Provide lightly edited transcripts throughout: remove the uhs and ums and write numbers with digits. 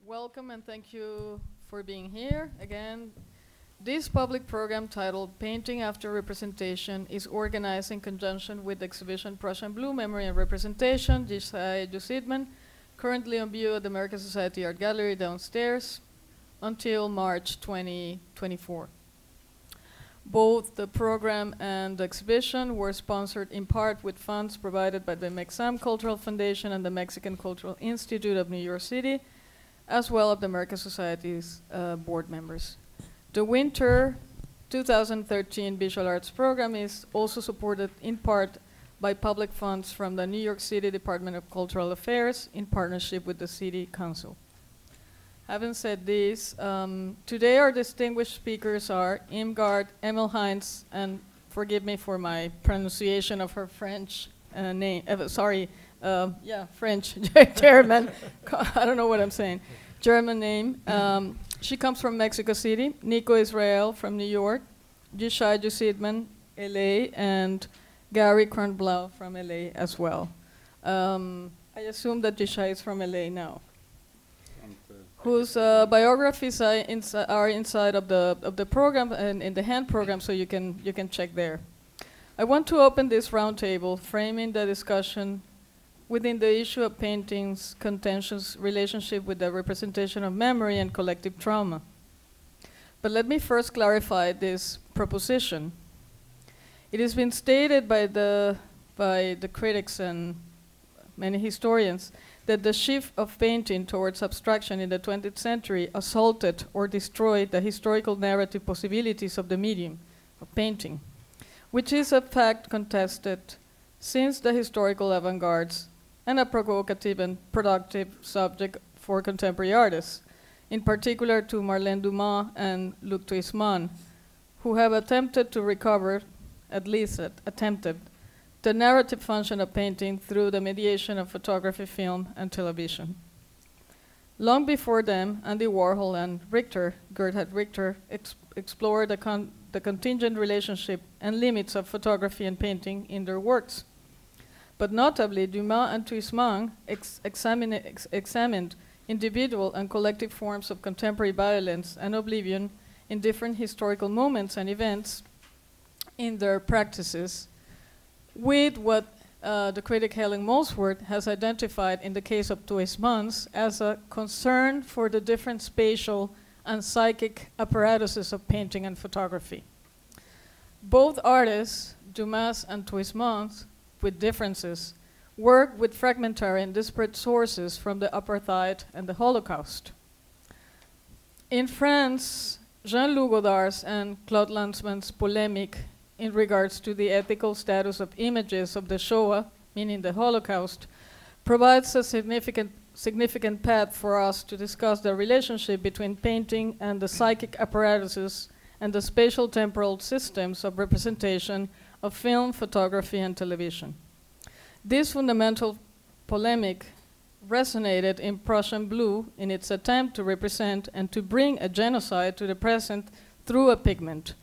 Welcome and thank you for being here again. This public program titled Painting After Representation is organized in conjunction with the exhibition Prussian Blue Memory and Representation, Jishai Jusidman, currently on view at the American Society Art Gallery downstairs until March 2024. Both the program and the exhibition were sponsored in part with funds provided by the Mexam Cultural Foundation and the Mexican Cultural Institute of New York City, as well as the American Society's board members. The Winter 2013 Visual Arts Program is also supported in part by public funds from the New York City Department of Cultural Affairs in partnership with the City Council. Having said this, today our distinguished speakers are Irmgard Emmelheinz, and forgive me for my pronunciation of her French name, French, German, I don't know what I'm saying, German name. She comes from Mexico City, Nico Israel from New York, Jishai Jusidman, LA, and Gary Kornblau from LA as well. I assume that Jishai is from LA now, whose biographies are inside of the program and in the hand program, so you can check there. I want to open this roundtable, framing the discussion within the issue of painting's contentious relationship with the representation of memory and collective trauma. But let me first clarify this proposition. It has been stated by the critics and many historians that the shift of painting towards abstraction in the 20th century assaulted or destroyed the historical narrative possibilities of the medium of painting, which is a fact contested since the historical avant-gardes and a provocative and productive subject for contemporary artists, in particular to Marlene Dumas and Luc Tuysman, who have attempted to recover, at least attempted, the narrative function of painting through the mediation of photography, film, and television. Long before them, Andy Warhol and Gerhard Richter, explored the contingent relationship and limits of photography and painting in their works. But notably, Dumas and Tuysman examined individual and collective forms of contemporary violence and oblivion in different historical moments and events in their practices, with what the critic Helen Molesworth has identified in the case of Tuysman's as a concern for the different spatial and psychic apparatuses of painting and photography. Both artists, Dumas and Tuysman, with differences, work with fragmentary and disparate sources from the apartheid and the Holocaust. In France, Jean-Loup Godard's and Claude Lanzmann's polemic in regards to the ethical status of images of the Shoah, meaning the Holocaust, provides a significant path for us to discuss the relationship between painting and the psychic apparatuses and the spatial temporal systems of representation of film, photography, and television. This fundamental polemic resonated in Prussian Blue in its attempt to represent and to bring a genocide to the present through a pigment.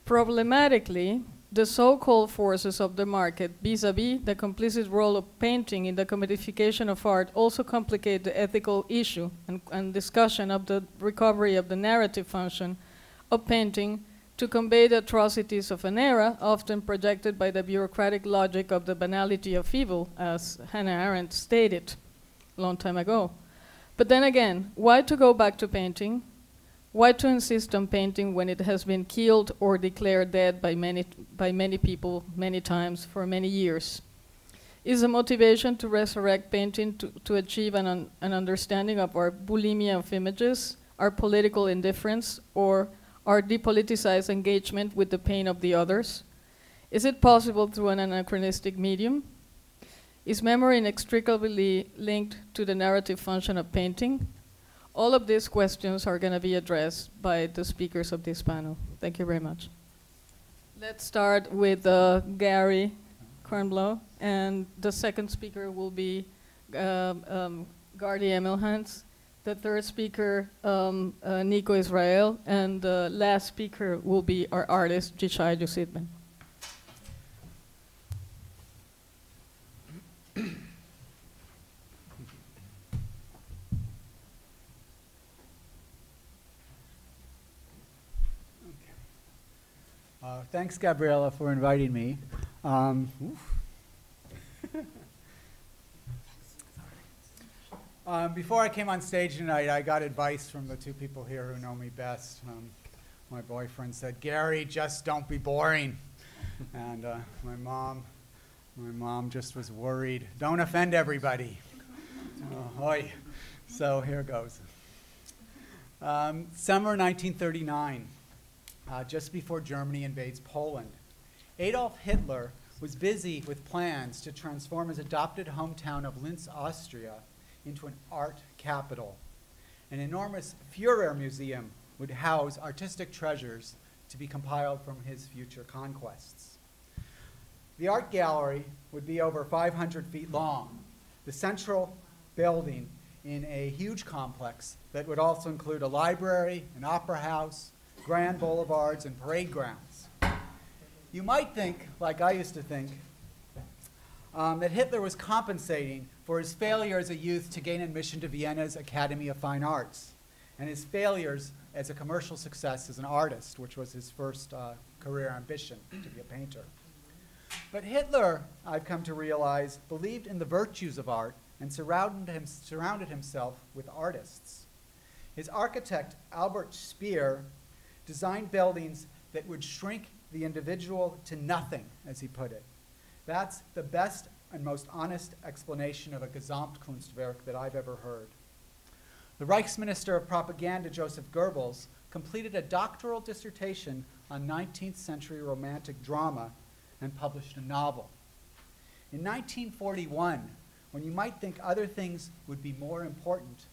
Problematically, the so-called forces of the market vis-a-vis the complicit role of painting in the commodification of art also complicate the ethical issue and discussion of the recovery of the narrative function of painting to convey the atrocities of an era often projected by the bureaucratic logic of the banality of evil, as Hannah Arendt stated a long time ago. But then again, why to go back to painting? Why to insist on painting when it has been killed or declared dead by many people many times for many years? Is the motivation to resurrect painting to achieve an understanding of our bulimia of images, our political indifference, or our depoliticized engagement with the pain of the others? Is it possible through an anachronistic medium? Is memory inextricably linked to the narrative function of painting? All of these questions are going to be addressed by the speakers of this panel. Thank you very much. Let's start with Gary Kornblau, and the second speaker will be Gardy Emmelheinz. The third speaker, Nico Israel, and the last speaker will be our artist, Jishai Jusidman. Thanks, Gabriella, for inviting me. Before I came on stage tonight, I got advice from the two people here who know me best. My boyfriend said, "Gary, just don't be boring." And my mom just was worried. Don't offend everybody. Oi. So here goes. Summer 1939, just before Germany invades Poland. Adolf Hitler was busy with plans to transform his adopted hometown of Linz, Austria, into an art capital. An enormous Führer Museum would house artistic treasures to be compiled from his future conquests. The art gallery would be over 500 feet long, the central building in a huge complex that would also include a library, an opera house, grand boulevards, and parade grounds. You might think, like I used to think, that Hitler was compensating for his failure as a youth to gain admission to Vienna's Academy of Fine Arts, and his failures as a commercial success as an artist, which was his first career ambition, to be a painter. But Hitler, I've come to realize, believed in the virtues of art and surrounded himself with artists. His architect, Albert Speer, designed buildings that would shrink the individual to nothing, as he put it. That's the best and most honest explanation of a Gesamtkunstwerk that I've ever heard. The Reichsminister of Propaganda, Joseph Goebbels, completed a doctoral dissertation on 19th century romantic drama and published a novel. In 1941, when you might think other things would be more important,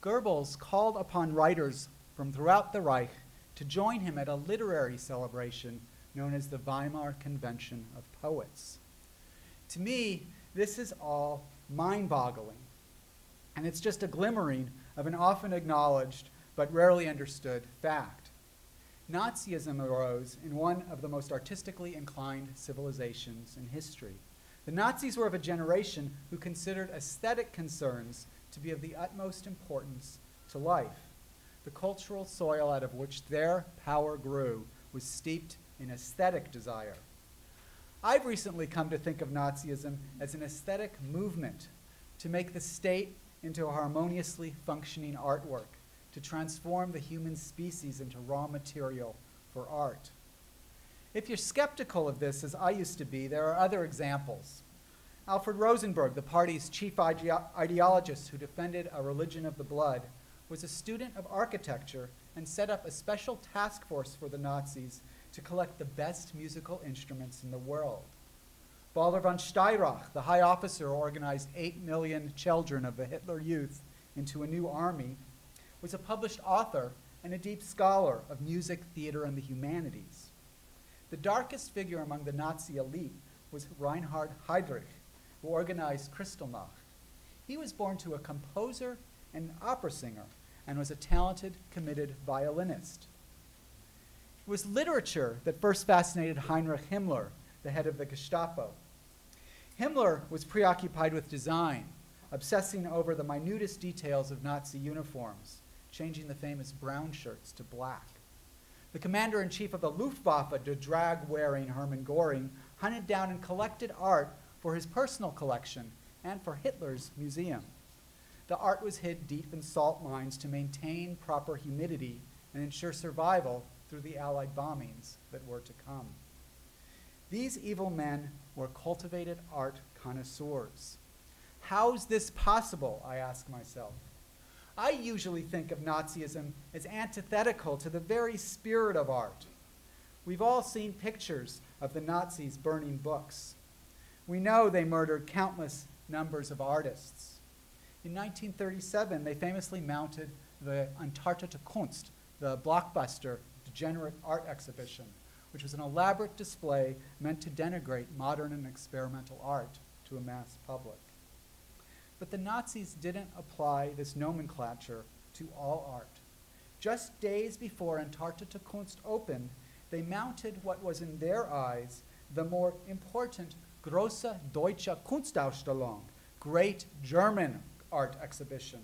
Goebbels called upon writers from throughout the Reich to join him at a literary celebration known as the Weimar Convention of Poets. To me, this is all mind-boggling, and it's just a glimmering of an often acknowledged but rarely understood fact. Nazism arose in one of the most artistically inclined civilizations in history. The Nazis were of a generation who considered aesthetic concerns to be of the utmost importance to life. The cultural soil out of which their power grew was steeped in aesthetic desire. I've recently come to think of Nazism as an aesthetic movement to make the state into a harmoniously functioning artwork, to transform the human species into raw material for art. If you're skeptical of this, as I used to be, there are other examples. Alfred Rosenberg, the party's chief ideologist who defended a religion of the blood, was a student of architecture and set up a special task force for the Nazis to collect the best musical instruments in the world. Baldur von Steyrach, the high officer who organized 8 million children of the Hitler Youth into a new army, was a published author and a deep scholar of music, theater, and the humanities. The darkest figure among the Nazi elite was Reinhard Heydrich, who organized Kristallnacht. He was born to a composer and an opera singer and was a talented, committed violinist. It was literature that first fascinated Heinrich Himmler, the head of the Gestapo. Himmler was preoccupied with design, obsessing over the minutest details of Nazi uniforms, changing the famous brown shirts to black. The commander-in-chief of the Luftwaffe, the drag-wearing Hermann Göring, hunted down and collected art for his personal collection and for Hitler's museum. The art was hid deep in salt mines to maintain proper humidity and ensure survival through the Allied bombings that were to come. These evil men were cultivated art connoisseurs. How's this possible, I ask myself? I usually think of Nazism as antithetical to the very spirit of art. We've all seen pictures of the Nazis burning books. We know they murdered countless numbers of artists. In 1937, they famously mounted the Entartete Kunst, the blockbuster degenerate art exhibition, which was an elaborate display meant to denigrate modern and experimental art to a mass public. But the Nazis didn't apply this nomenclature to all art. Just days before Entartete Kunst opened, they mounted what was in their eyes the more important Große Deutsche Kunstausstellung, Great German Art Exhibition.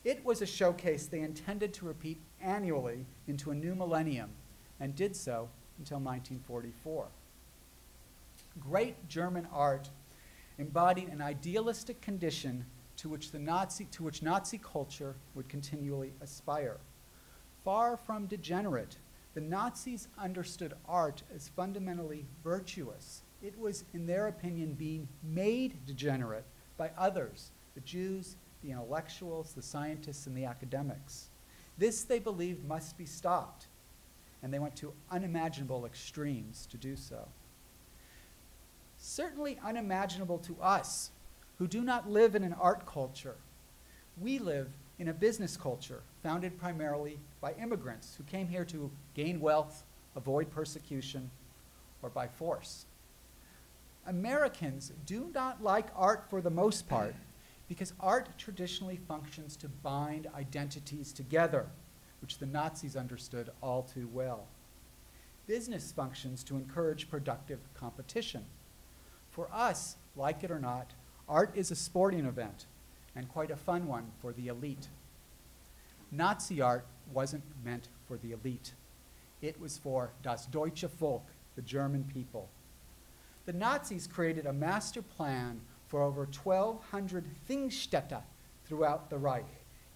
It was a showcase they intended to repeat annually into a new millennium, and did so until 1944. Great German art embodied an idealistic condition to which Nazi culture would continually aspire. Far from degenerate, the Nazis understood art as fundamentally virtuous. It was, in their opinion, being made degenerate by others, the Jews, the intellectuals, the scientists, and the academics. This, they believed, must be stopped, and they went to unimaginable extremes to do so. Certainly unimaginable to us, who do not live in an art culture. We live in a business culture founded primarily by immigrants who came here to gain wealth, avoid persecution, or by force. Americans do not like art for the most part because art traditionally functions to bind identities together, which the Nazis understood all too well. Business functions to encourage productive competition. For us, like it or not, art is a sporting event, and quite a fun one for the elite. Nazi art wasn't meant for the elite. It was for das deutsche Volk, the German people. The Nazis created a master plan for over 1,200 Thingstätte throughout the Reich.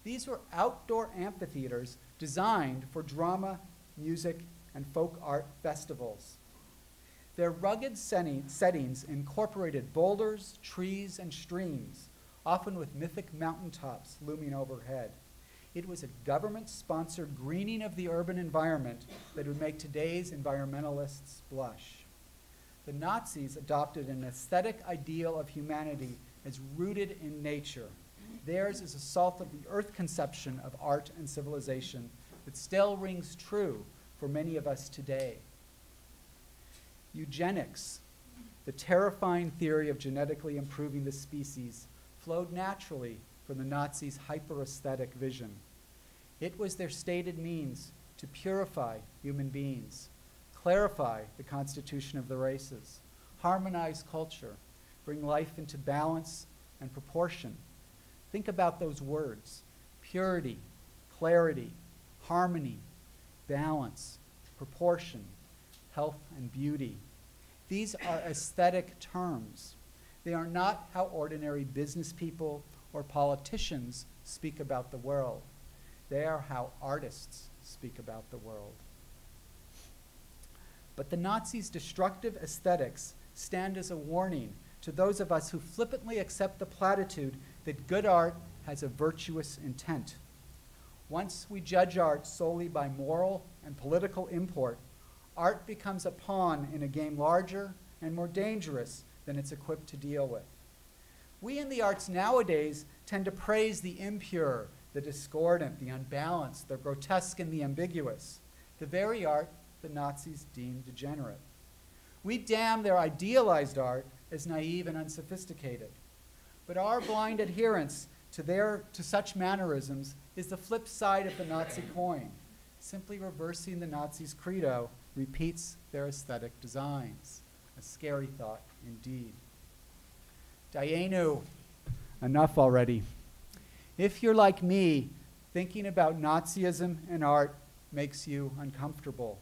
These were outdoor amphitheaters designed for drama, music, and folk art festivals. Their rugged settings incorporated boulders, trees, and streams, often with mythic mountaintops looming overhead. It was a government-sponsored greening of the urban environment that would make today's environmentalists blush. The Nazis adopted an aesthetic ideal of humanity as rooted in nature. Theirs is a salt-of-the-earth conception of art and civilization that still rings true for many of us today. Eugenics, the terrifying theory of genetically improving the species, flowed naturally from the Nazis' hyper-aesthetic vision. It was their stated means to purify human beings, clarify the constitution of the races, harmonize culture, bring life into balance and proportion. Think about those words: purity, clarity, harmony, balance, proportion, health and beauty. These are aesthetic terms. They are not how ordinary business people or politicians speak about the world. They are how artists speak about the world. But the Nazis' destructive aesthetics stand as a warning to those of us who flippantly accept the platitude that good art has a virtuous intent. Once we judge art solely by moral and political import, art becomes a pawn in a game larger and more dangerous than it's equipped to deal with. We in the arts nowadays tend to praise the impure, the discordant, the unbalanced, the grotesque, and the ambiguous, the very art the Nazis deemed degenerate. We damn their idealized art as naive and unsophisticated. But our blind adherence to such mannerisms is the flip side of the Nazi coin. Simply reversing the Nazis' credo repeats their aesthetic designs. A scary thought indeed. Dayenu, enough already. If you're like me, thinking about Nazism and art makes you uncomfortable.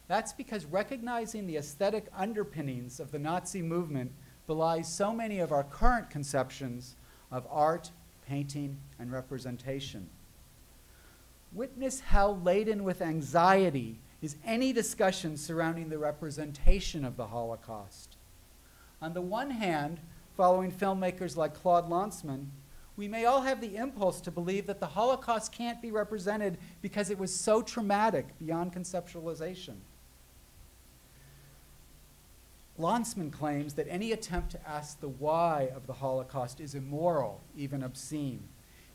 That's because recognizing the aesthetic underpinnings of the Nazi movement belies so many of our current conceptions of art, painting, and representation. Witness how laden with anxiety is any discussion surrounding the representation of the Holocaust. On the one hand, following filmmakers like Claude Lanzmann, we may all have the impulse to believe that the Holocaust can't be represented because it was so traumatic beyond conceptualization. Lanzmann claims that any attempt to ask the why of the Holocaust is immoral, even obscene.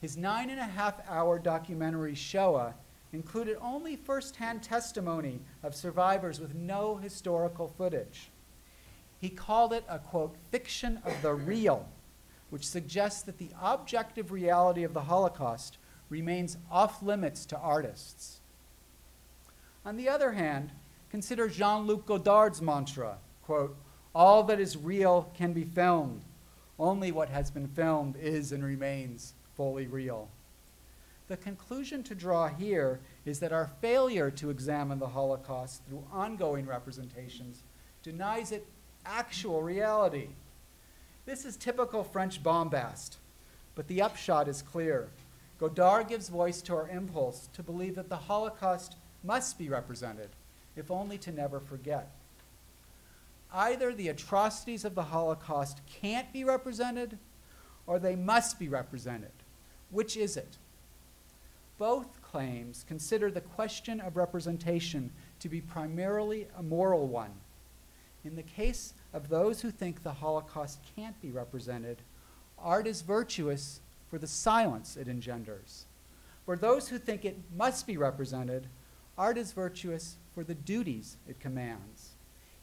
His 9.5-hour documentary, Shoah, included only first-hand testimony of survivors with no historical footage. He called it a, quote, fiction of the real, which suggests that the objective reality of the Holocaust remains off limits to artists. On the other hand, consider Jean-Luc Godard's mantra, quote, all that is real can be filmed. Only what has been filmed is and remains fully real. The conclusion to draw here is that our failure to examine the Holocaust through ongoing representations denies it actual reality. This is typical French bombast, but the upshot is clear. Godard gives voice to our impulse to believe that the Holocaust must be represented, if only to never forget. Either the atrocities of the Holocaust can't be represented, or they must be represented. Which is it? Both claims consider the question of representation to be primarily a moral one. In the case of those who think the Holocaust can't be represented, art is virtuous for the silence it engenders. For those who think it must be represented, art is virtuous for the duties it commands.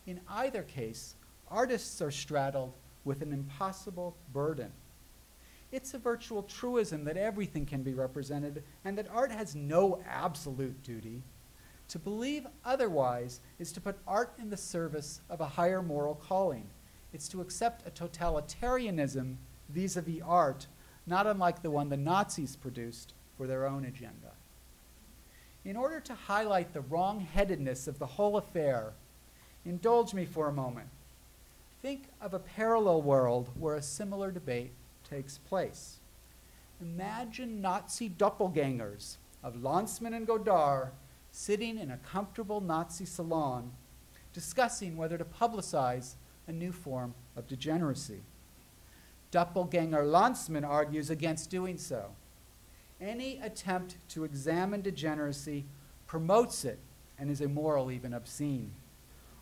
In either case, artists are straddled with an impossible burden. It's a virtual truism that everything can be represented and that art has no absolute duty. To believe otherwise is to put art in the service of a higher moral calling. It's to accept a totalitarianism vis-a-vis art, not unlike the one the Nazis produced for their own agenda. In order to highlight the wrong-headedness of the whole affair, indulge me for a moment. Think of a parallel world where a similar debate takes place. Imagine Nazi doppelgangers of Lanzmann and Godard sitting in a comfortable Nazi salon discussing whether to publicize a new form of degeneracy. Doppelganger Lanzmann argues against doing so. Any attempt to examine degeneracy promotes it and is immoral, even obscene.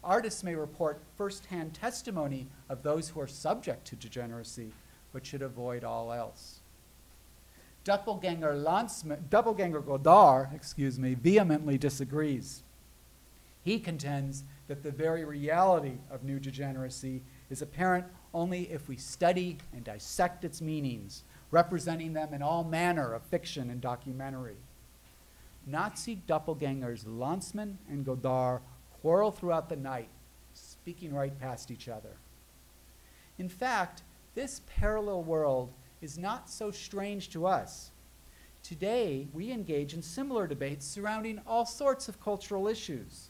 Artists may report first-hand testimony of those who are subject to degeneracy, but should avoid all else. Doppelganger Godard, vehemently disagrees. He contends that the very reality of new degeneracy is apparent only if we study and dissect its meanings, representing them in all manner of fiction and documentary. Nazi doppelgangers Lanzmann and Godard quarrel throughout the night, speaking right past each other. In fact, this parallel world is not so strange to us. Today, we engage in similar debates surrounding all sorts of cultural issues.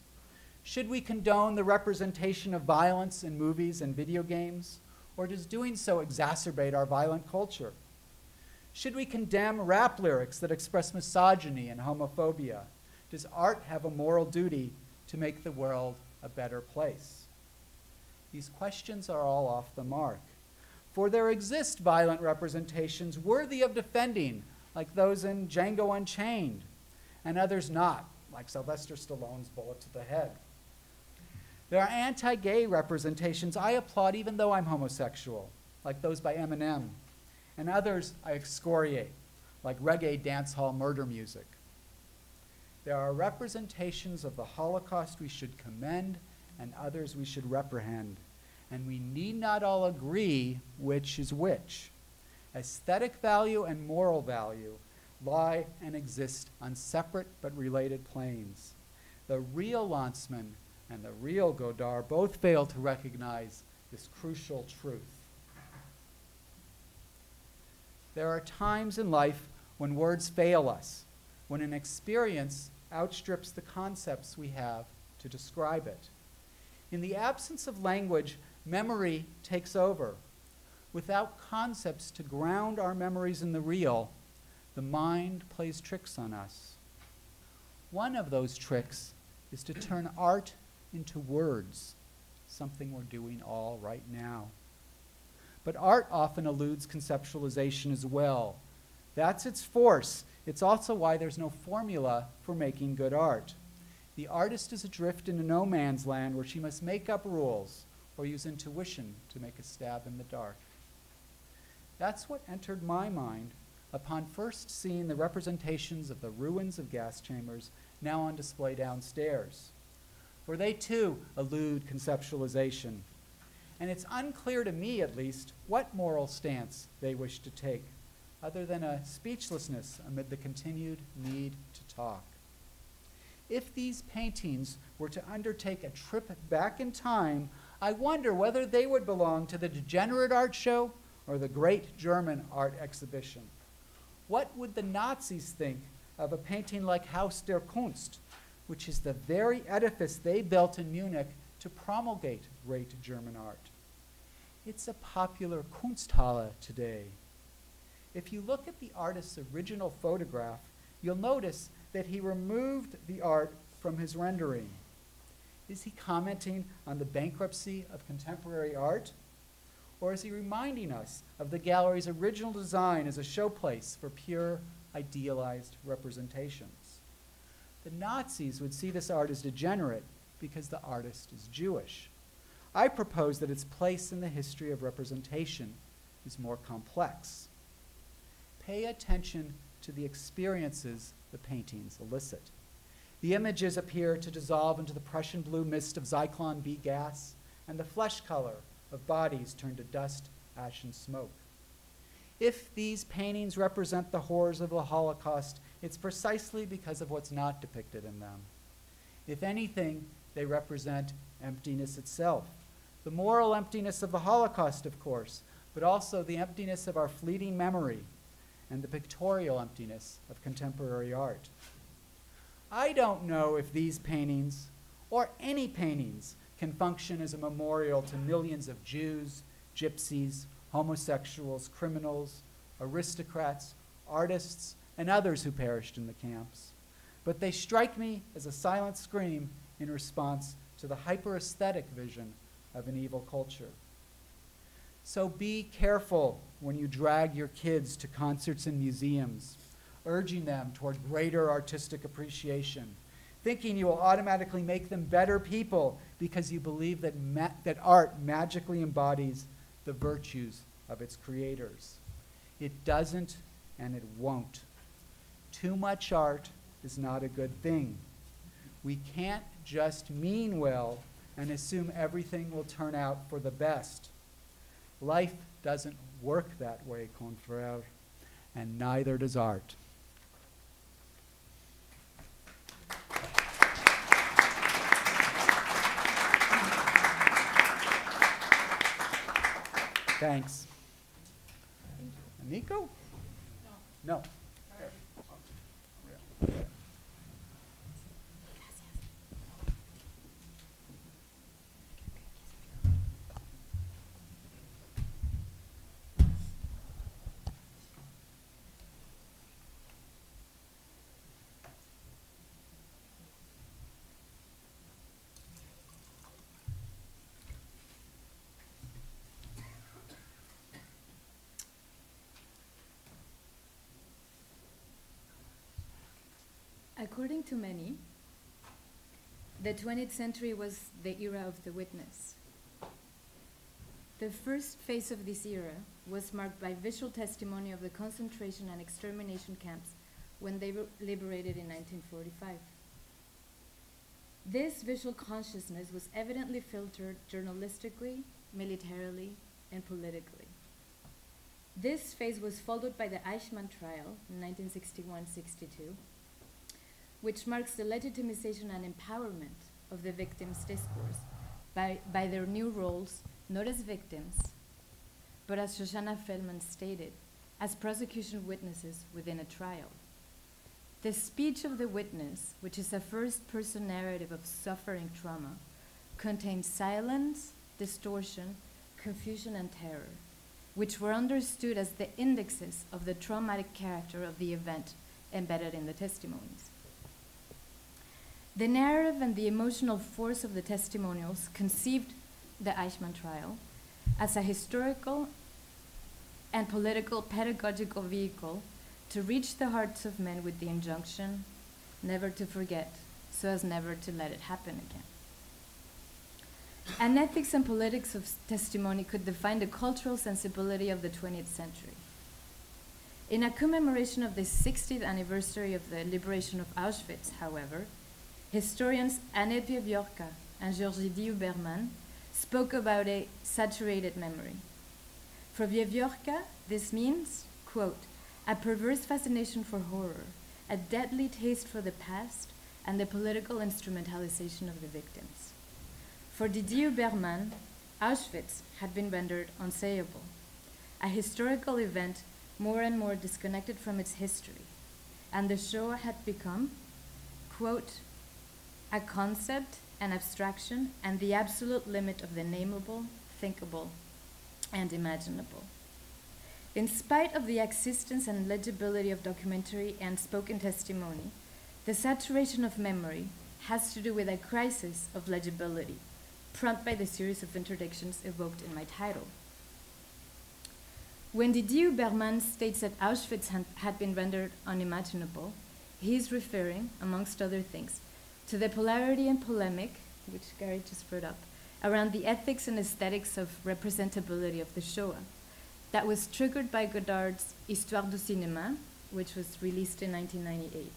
Should we condone the representation of violence in movies and video games, or does doing so exacerbate our violent culture? Should we condemn rap lyrics that express misogyny and homophobia? Does art have a moral duty to make the world a better place? These questions are all off the mark. For there exist violent representations worthy of defending, like those in Django Unchained, and others not, like Sylvester Stallone's bullet to the head. There are anti-gay representations I applaud even though I'm homosexual, like those by Eminem, and others I excoriate, like reggae dancehall murder music. There are representations of the Holocaust we should commend and others we should reprehend. And we need not all agree which is which. Aesthetic value and moral value lie and exist on separate but related planes. The real Lanzmann and the real Godard both fail to recognize this crucial truth. There are times in life when words fail us, when an experience outstrips the concepts we have to describe it. In the absence of language, memory takes over. Without concepts to ground our memories in the real, the mind plays tricks on us. One of those tricks is to turn art into words, something we're doing all right now. But art often eludes conceptualization as well. That's its force. It's also why there's no formula for making good art. The artist is adrift into no man's land where she must make up rules or use intuition to make a stab in the dark. That's what entered my mind upon first seeing the representations of the ruins of gas chambers now on display downstairs. For they too elude conceptualization. And it's unclear to me, at least, what moral stance they wish to take, other than a speechlessness amid the continued need to talk. If these paintings were to undertake a trip back in time, I wonder whether they would belong to the Degenerate Art Show or the Great German Art Exhibition. What would the Nazis think of a painting like Haus der Kunst, which is the very edifice they built in Munich to promulgate great German art? It's a popular Kunsthalle today. If you look at the artist's original photograph, you'll notice that he removed the art from his rendering. Is he commenting on the bankruptcy of contemporary art? Or is he reminding us of the gallery's original design as a showplace for pure, idealized representations? The Nazis would see this art as degenerate because the artist is Jewish. I propose that its place in the history of representation is more complex. Pay attention to the experiences the paintings elicit. The images appear to dissolve into the Prussian blue mist of Zyklon B gas and the flesh color of bodies turned to dust, ash, and smoke. If these paintings represent the horrors of the Holocaust, it's precisely because of what's not depicted in them. If anything, they represent emptiness itself. The moral emptiness of the Holocaust, of course, but also the emptiness of our fleeting memory and the pictorial emptiness of contemporary art. I don't know if these paintings, or any paintings, can function as a memorial to millions of Jews, gypsies, homosexuals, criminals, aristocrats, artists, and others who perished in the camps. But they strike me as a silent scream in response to the hyper-aesthetic vision of an evil culture. So be careful when you drag your kids to concerts and museums, urging them toward greater artistic appreciation, thinking you will automatically make them better people because you believe that, that art magically embodies the virtues of its creators. It doesn't, and it won't. Too much art is not a good thing. We can't just mean well and assume everything will turn out for the best. Life doesn't work that way, confrère, and neither does art. Thanks. Nico? No. According to many, the 20th century was the era of the witness. The first phase of this era was marked by visual testimony of the concentration and extermination camps when they were liberated in 1945. This visual consciousness was evidently filtered journalistically, militarily, and politically. This phase was followed by the Eichmann trial in 1961-62, which marks the legitimization and empowerment of the victims' discourse by their new roles, not as victims, but as Shoshana Feldman stated, as prosecution witnesses within a trial. The speech of the witness, which is a first-person narrative of suffering trauma, contains silence, distortion, confusion, and terror, which were understood as the indexes of the traumatic character of the event embedded in the testimonies. The narrative and the emotional force of the testimonials conceived the Eichmann trial as a historical and political pedagogical vehicle to reach the hearts of men with the injunction never to forget, so as never to let it happen again. An ethics and politics of testimony could define the cultural sensibility of the 20th century. In a commemoration of the 60th anniversary of the liberation of Auschwitz, however, historians Annette Wiewiórka and Georgi Diu-Berman spoke about a saturated memory. For Wiewiórka, this means, quote, a perverse fascination for horror, a deadly taste for the past, and the political instrumentalization of the victims. For Didier-Berman, Auschwitz had been rendered unsayable, a historical event more and more disconnected from its history, and the Shoah had become, quote, a concept, an abstraction, and the absolute limit of the nameable, thinkable, and imaginable. In spite of the existence and legibility of documentary and spoken testimony, the saturation of memory has to do with a crisis of legibility, prompted by the series of interdictions evoked in my title. When Didier Berman states that Auschwitz had been rendered unimaginable, he is referring, amongst other things, to the polarity and polemic, which Gary just brought up, around the ethics and aesthetics of representability of the Shoah, that was triggered by Godard's Histoire du cinéma, which was released in 1998.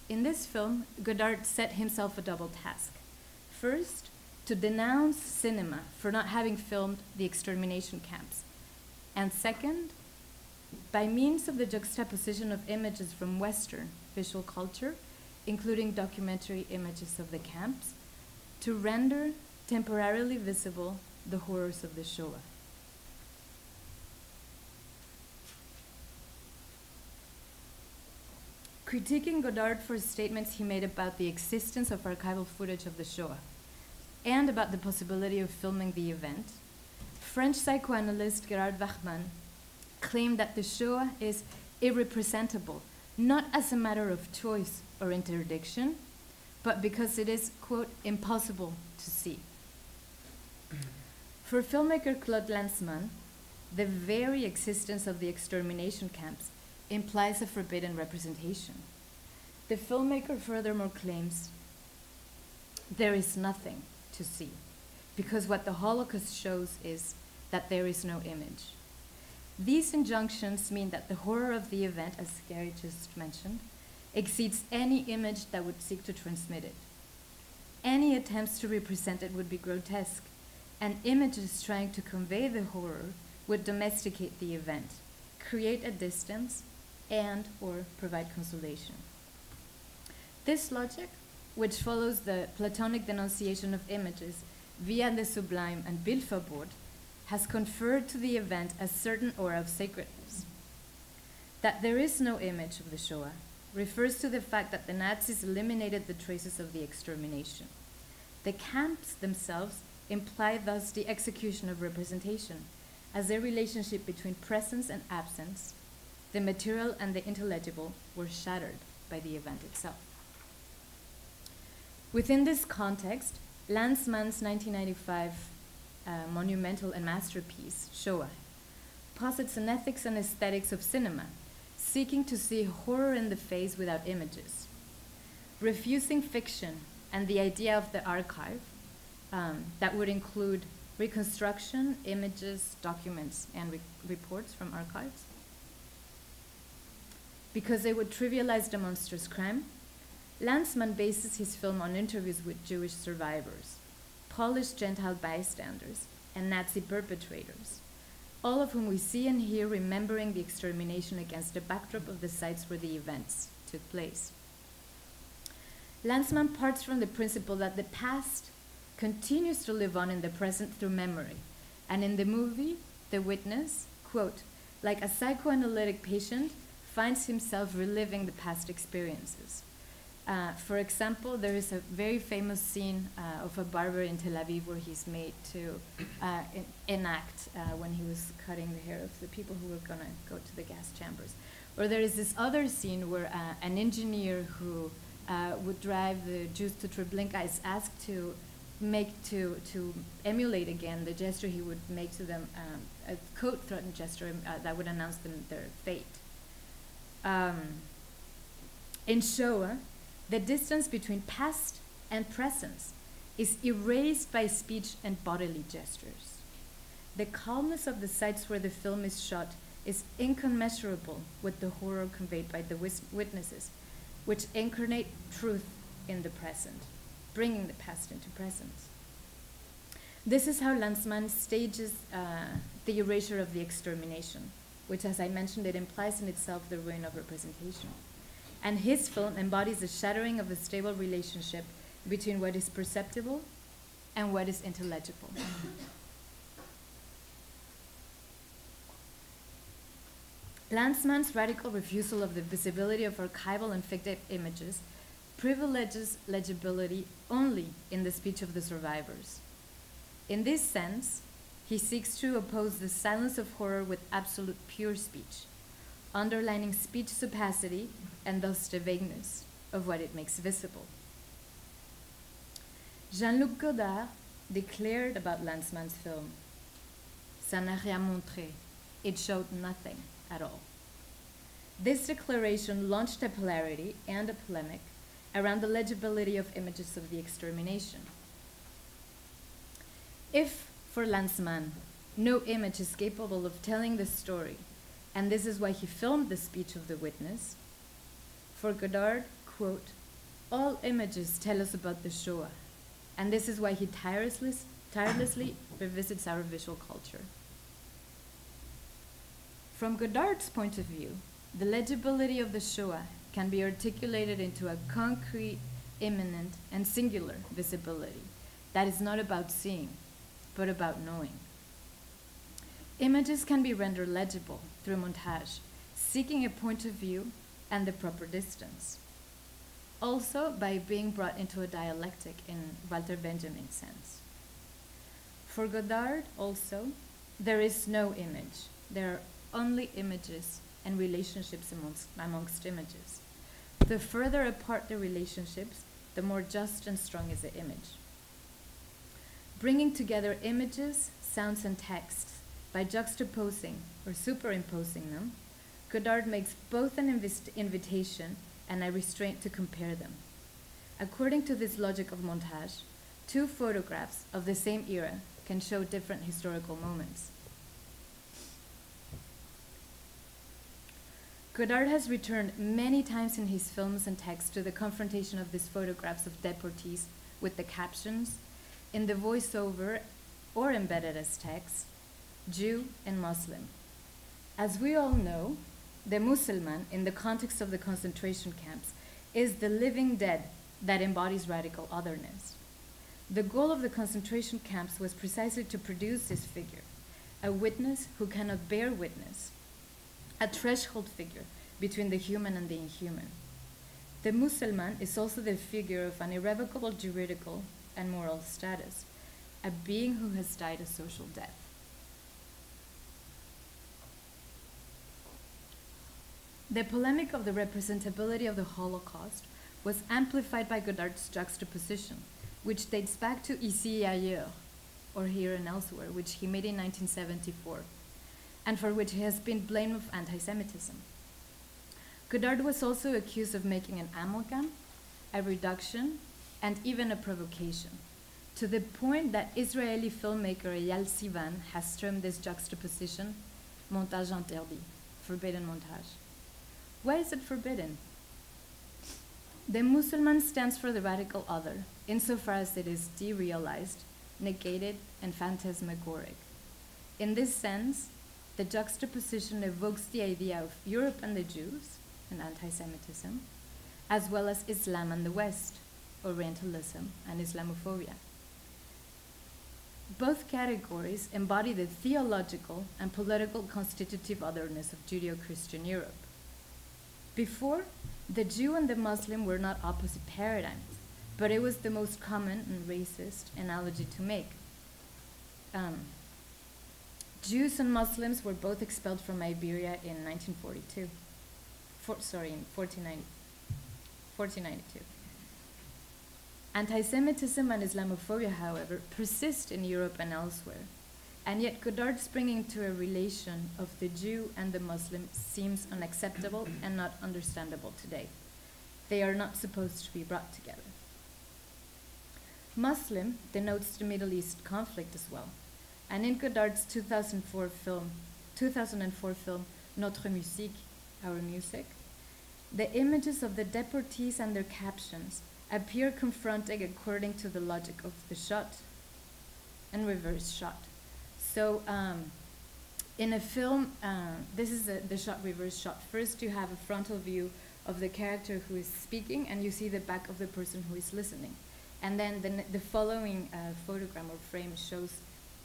In this film, Godard set himself a double task. First, to denounce cinema for not having filmed the extermination camps. And second, by means of the juxtaposition of images from Western visual culture, including documentary images of the camps, to render temporarily visible the horrors of the Shoah. Critiquing Godard for statements he made about the existence of archival footage of the Shoah and about the possibility of filming the event, French psychoanalyst Gerard Wachmann claimed that the Shoah is irrepresentable, not as a matter of choice or interdiction, but because it is, quote, impossible to see. For filmmaker Claude Lanzmann, the very existence of the extermination camps implies a forbidden representation. The filmmaker furthermore claims there is nothing to see, because what the Holocaust shows is that there is no image. These injunctions mean that the horror of the event, as Gary just mentioned, exceeds any image that would seek to transmit it. Any attempts to represent it would be grotesque, and images trying to convey the horror would domesticate the event, create a distance, and or provide consolation. This logic, which follows the Platonic denunciation of images via the sublime and Bildverbot, has conferred to the event a certain aura of sacredness. That there is no image of the Shoah refers to the fact that the Nazis eliminated the traces of the extermination. The camps themselves imply thus the execution of representation as a relationship between presence and absence. The material and the intelligible were shattered by the event itself. Within this context, Lanzmann's 1995 monumental and masterpiece, Shoah, posits an ethics and aesthetics of cinema, seeking to see horror in the face without images, refusing fiction and the idea of the archive that would include reconstruction, images, documents, and reports from archives, because they would trivialize the monstrous crime. Lanzmann bases his film on interviews with Jewish survivors, Polish Gentile bystanders, and Nazi perpetrators, all of whom we see and hear remembering the extermination against the backdrop of the sites where the events took place. Lanzmann parts from the principle that the past continues to live on in the present through memory, and in the movie, the witness, quote, like a psychoanalytic patient, finds himself reliving the past experiences. For example, there is a very famous scene of a barber in Tel Aviv where he's made to enact when he was cutting the hair of the people who were gonna go to the gas chambers. Or there is this other scene where an engineer who would drive the Jews to Treblinka is asked to emulate again the gesture he would make to them, a coat-threatened gesture that would announce them their fate. In Shoah, the distance between past and presence is erased by speech and bodily gestures. The calmness of the sites where the film is shot is incommensurable with the horror conveyed by the witnesses, which incarnate truth in the present, bringing the past into presence. This is how Lanzmann stages the erasure of the extermination, which, as I mentioned, it implies in itself the ruin of representation. And his film embodies the shattering of a stable relationship between what is perceptible and what is intelligible. Lanzmann's radical refusal of the visibility of archival and fictive images privileges legibility only in the speech of the survivors. In this sense, he seeks to oppose the silence of horror with absolute pure speech, underlining speech's opacity and thus the vagueness of what it makes visible. Jean-Luc Godard declared about Lanzmann's film, "Ça n'a rien montré," it showed nothing at all. This declaration launched a polarity and a polemic around the legibility of images of the extermination. If, for Lanzmann, no image is capable of telling the story, and this is why he filmed the speech of the witness, for Godard, quote, "All images tell us about the Shoah, and this is why he tirelessly revisits our visual culture." From Godard's point of view, the legibility of the Shoah can be articulated into a concrete, imminent, and singular visibility that is not about seeing, but about knowing. Images can be rendered legible through montage, seeking a point of view and the proper distance. Also by being brought into a dialectic in Walter Benjamin's sense. For Godard also, there is no image. There are only images and relationships amongst images. The further apart the relationships, the more just and strong is the image. Bringing together images, sounds, and texts by juxtaposing or superimposing them, Godard makes both an invitation and a restraint to compare them. According to this logic of montage, two photographs of the same era can show different historical moments. Godard has returned many times in his films and texts to the confrontation of these photographs of deportees with the captions, in the voiceover or embedded as text, Jew and Muslim. As we all know, the Musulman, in the context of the concentration camps, is the living dead that embodies radical otherness. The goal of the concentration camps was precisely to produce this figure, a witness who cannot bear witness, a threshold figure between the human and the inhuman. The Musulman is also the figure of an irrevocable juridical and moral status, a being who has died a social death. The polemic of the representability of the Holocaust was amplified by Godard's juxtaposition, which dates back to Ici et ailleurs, or Here and Elsewhere, which he made in 1974, and for which he has been blamed of anti-Semitism. Godard was also accused of making an amalgam, a reduction, and even a provocation, to the point that Israeli filmmaker Eyal Sivan has termed this juxtaposition montage interdit, forbidden montage. Why is it forbidden? The Musulman stands for the radical other, insofar as it is derealized, negated, and phantasmagoric. In this sense, the juxtaposition evokes the idea of Europe and the Jews, and anti-Semitism, as well as Islam and the West, Orientalism and Islamophobia. Both categories embody the theological and political constitutive otherness of Judeo-Christian Europe. Before, the Jew and the Muslim were not opposite paradigms, but it was the most common and racist analogy to make. Jews and Muslims were both expelled from Iberia in 1942. In 1492. Anti-Semitism and Islamophobia, however, persist in Europe and elsewhere, and yet Godard's bringing to a relation of the Jew and the Muslim seems unacceptable and not understandable today. They are not supposed to be brought together. Muslim denotes the Middle East conflict as well, and in Godard's 2004 film, Notre Musique, Our Music, the images of the deportees and their captions appear confronting according to the logic of the shot and reverse shot. So in a film, this is the shot reverse shot. First you have a frontal view of the character who is speaking, and you see the back of the person who is listening. And then the following photogram or frame shows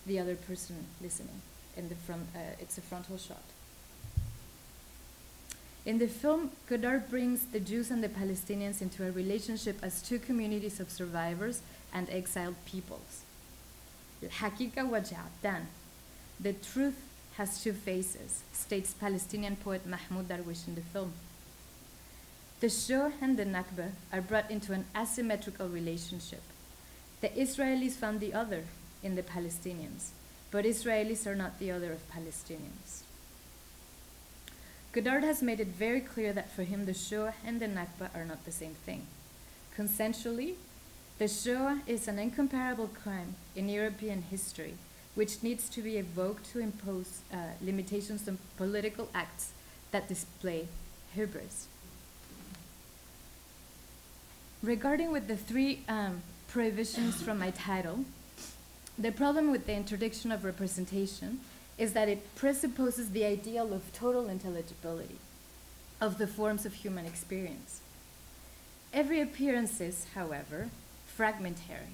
the other person listening. It's a frontal shot. In the film, Godard brings the Jews and the Palestinians into a relationship as two communities of survivors and exiled peoples. الحقيقة وجعتان. The truth has two faces, states Palestinian poet Mahmoud Darwish in the film. The Shoah and the Nakba are brought into an asymmetrical relationship. The Israelis found the other in the Palestinians, but Israelis are not the other of Palestinians. Godard has made it very clear that for him the Shoah and the Nakba are not the same thing. Consensually, the Shoah is an incomparable crime in European history, which needs to be evoked to impose limitations on political acts that display hubris. Regarding with the three prohibitions from my title, the problem with the interdiction of representation is that it presupposes the ideal of total intelligibility of the forms of human experience. Every appearance is, however, fragmentary,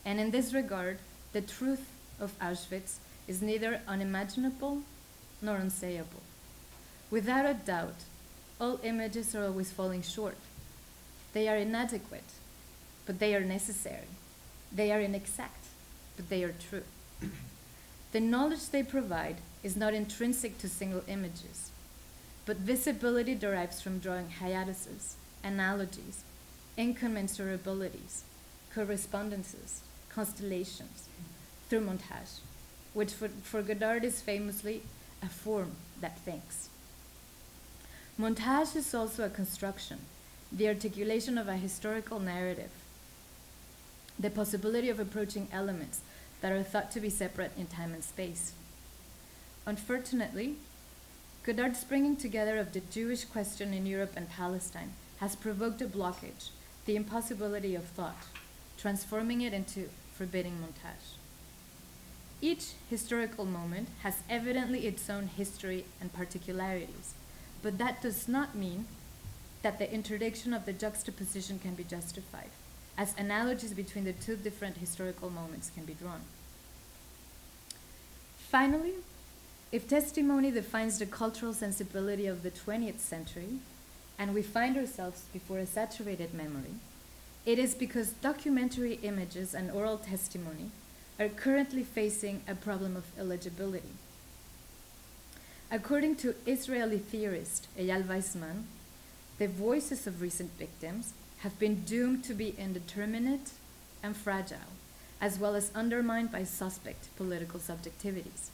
and in this regard, the truth of Auschwitz is neither unimaginable nor unsayable. Without a doubt, all images are always falling short. They are inadequate, but they are necessary. They are inexact, but they are true. The knowledge they provide is not intrinsic to single images, but visibility derives from drawing hiatuses, analogies, incommensurabilities, correspondences, constellations, through montage, which for Godard is famously a form that thinks. Montage is also a construction, the articulation of a historical narrative, the possibility of approaching elements that are thought to be separate in time and space. Unfortunately, Godard's bringing together of the Jewish question in Europe and Palestine has provoked a blockage, the impossibility of thought, transforming it into forbidding montage. Each historical moment has evidently its own history and particularities, but that does not mean that the interdiction of the juxtaposition can be justified, as analogies between the two different historical moments can be drawn. Finally, if testimony defines the cultural sensibility of the 20th century, and we find ourselves before a saturated memory, it is because documentary images and oral testimony are currently facing a problem of illegibility. According to Israeli theorist Eyal Weizman, the voices of recent victims have been doomed to be indeterminate and fragile, as well as undermined by suspect political subjectivities.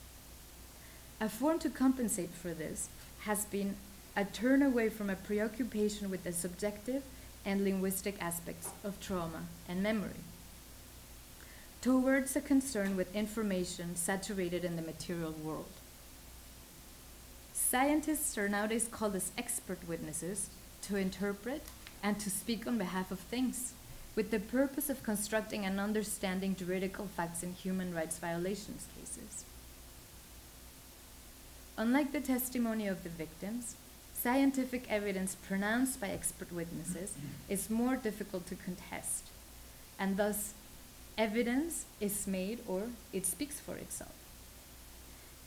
A form to compensate for this has been a turn away from a preoccupation with the subjective and linguistic aspects of trauma and memory, towards a concern with information saturated in the material world. Scientists are nowadays called as expert witnesses to interpret and to speak on behalf of things, with the purpose of constructing and understanding juridical facts in human rights violations cases. Unlike the testimony of the victims, scientific evidence pronounced by expert witnesses is more difficult to contest, and thus evidence is made or it speaks for itself.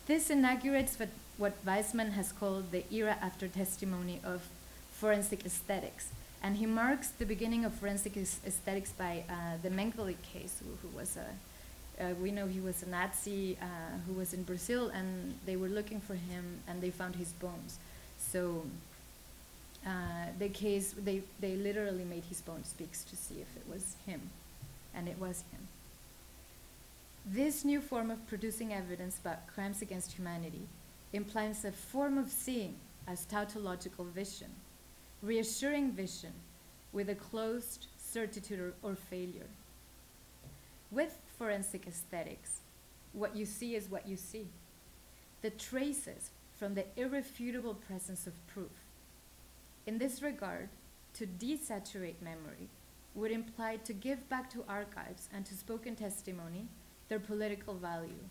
This inaugurates what Weizman has called the era after testimony of forensic aesthetics, and he marks the beginning of forensic aesthetics by the Mengele case, who was we know he was a Nazi who was in Brazil, and they were looking for him, and they found his bones. So the case, they literally made his bones speak to see if it was him, and it was him. This new form of producing evidence about crimes against humanity implies a form of seeing as tautological vision, reassuring vision with a closed certitude or failure. With forensic aesthetics, what you see is what you see. The traces from the irrefutable presence of proof. In this regard, to desaturate memory would imply to give back to archives and to spoken testimony their political value,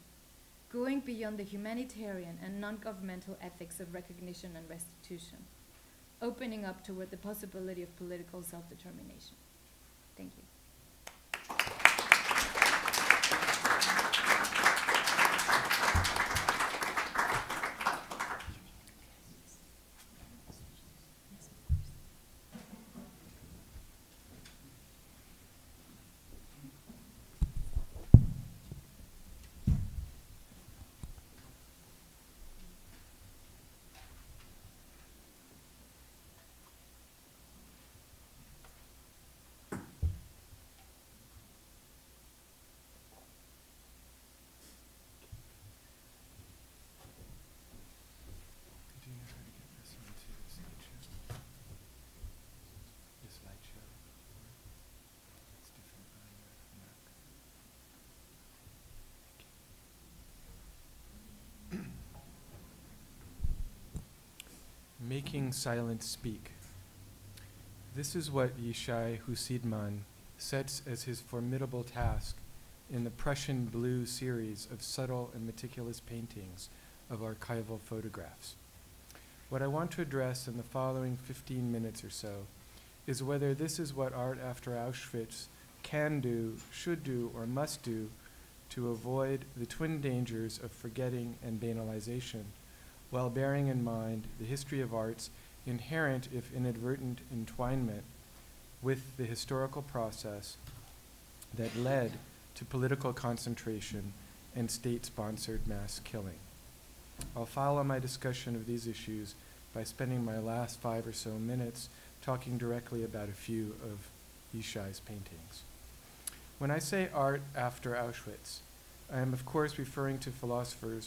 going beyond the humanitarian and non-governmental ethics of recognition and restitution, opening up toward the possibility of political self-determination. Thank you. Making silence speak. This is what Yishai Husidman sets as his formidable task in the Prussian Blue series of subtle and meticulous paintings of archival photographs. What I want to address in the following 15 minutes or so is whether this is what art after Auschwitz can do, should do, or must do to avoid the twin dangers of forgetting and banalization, while bearing in mind the history of art's inherent, if inadvertent, entwinement with the historical process that led to political concentration and state-sponsored mass killing. I'll follow my discussion of these issues by spending my last 5 or so minutes talking directly about a few of Yishai's paintings. When I say art after Auschwitz, I am of course referring to philosopher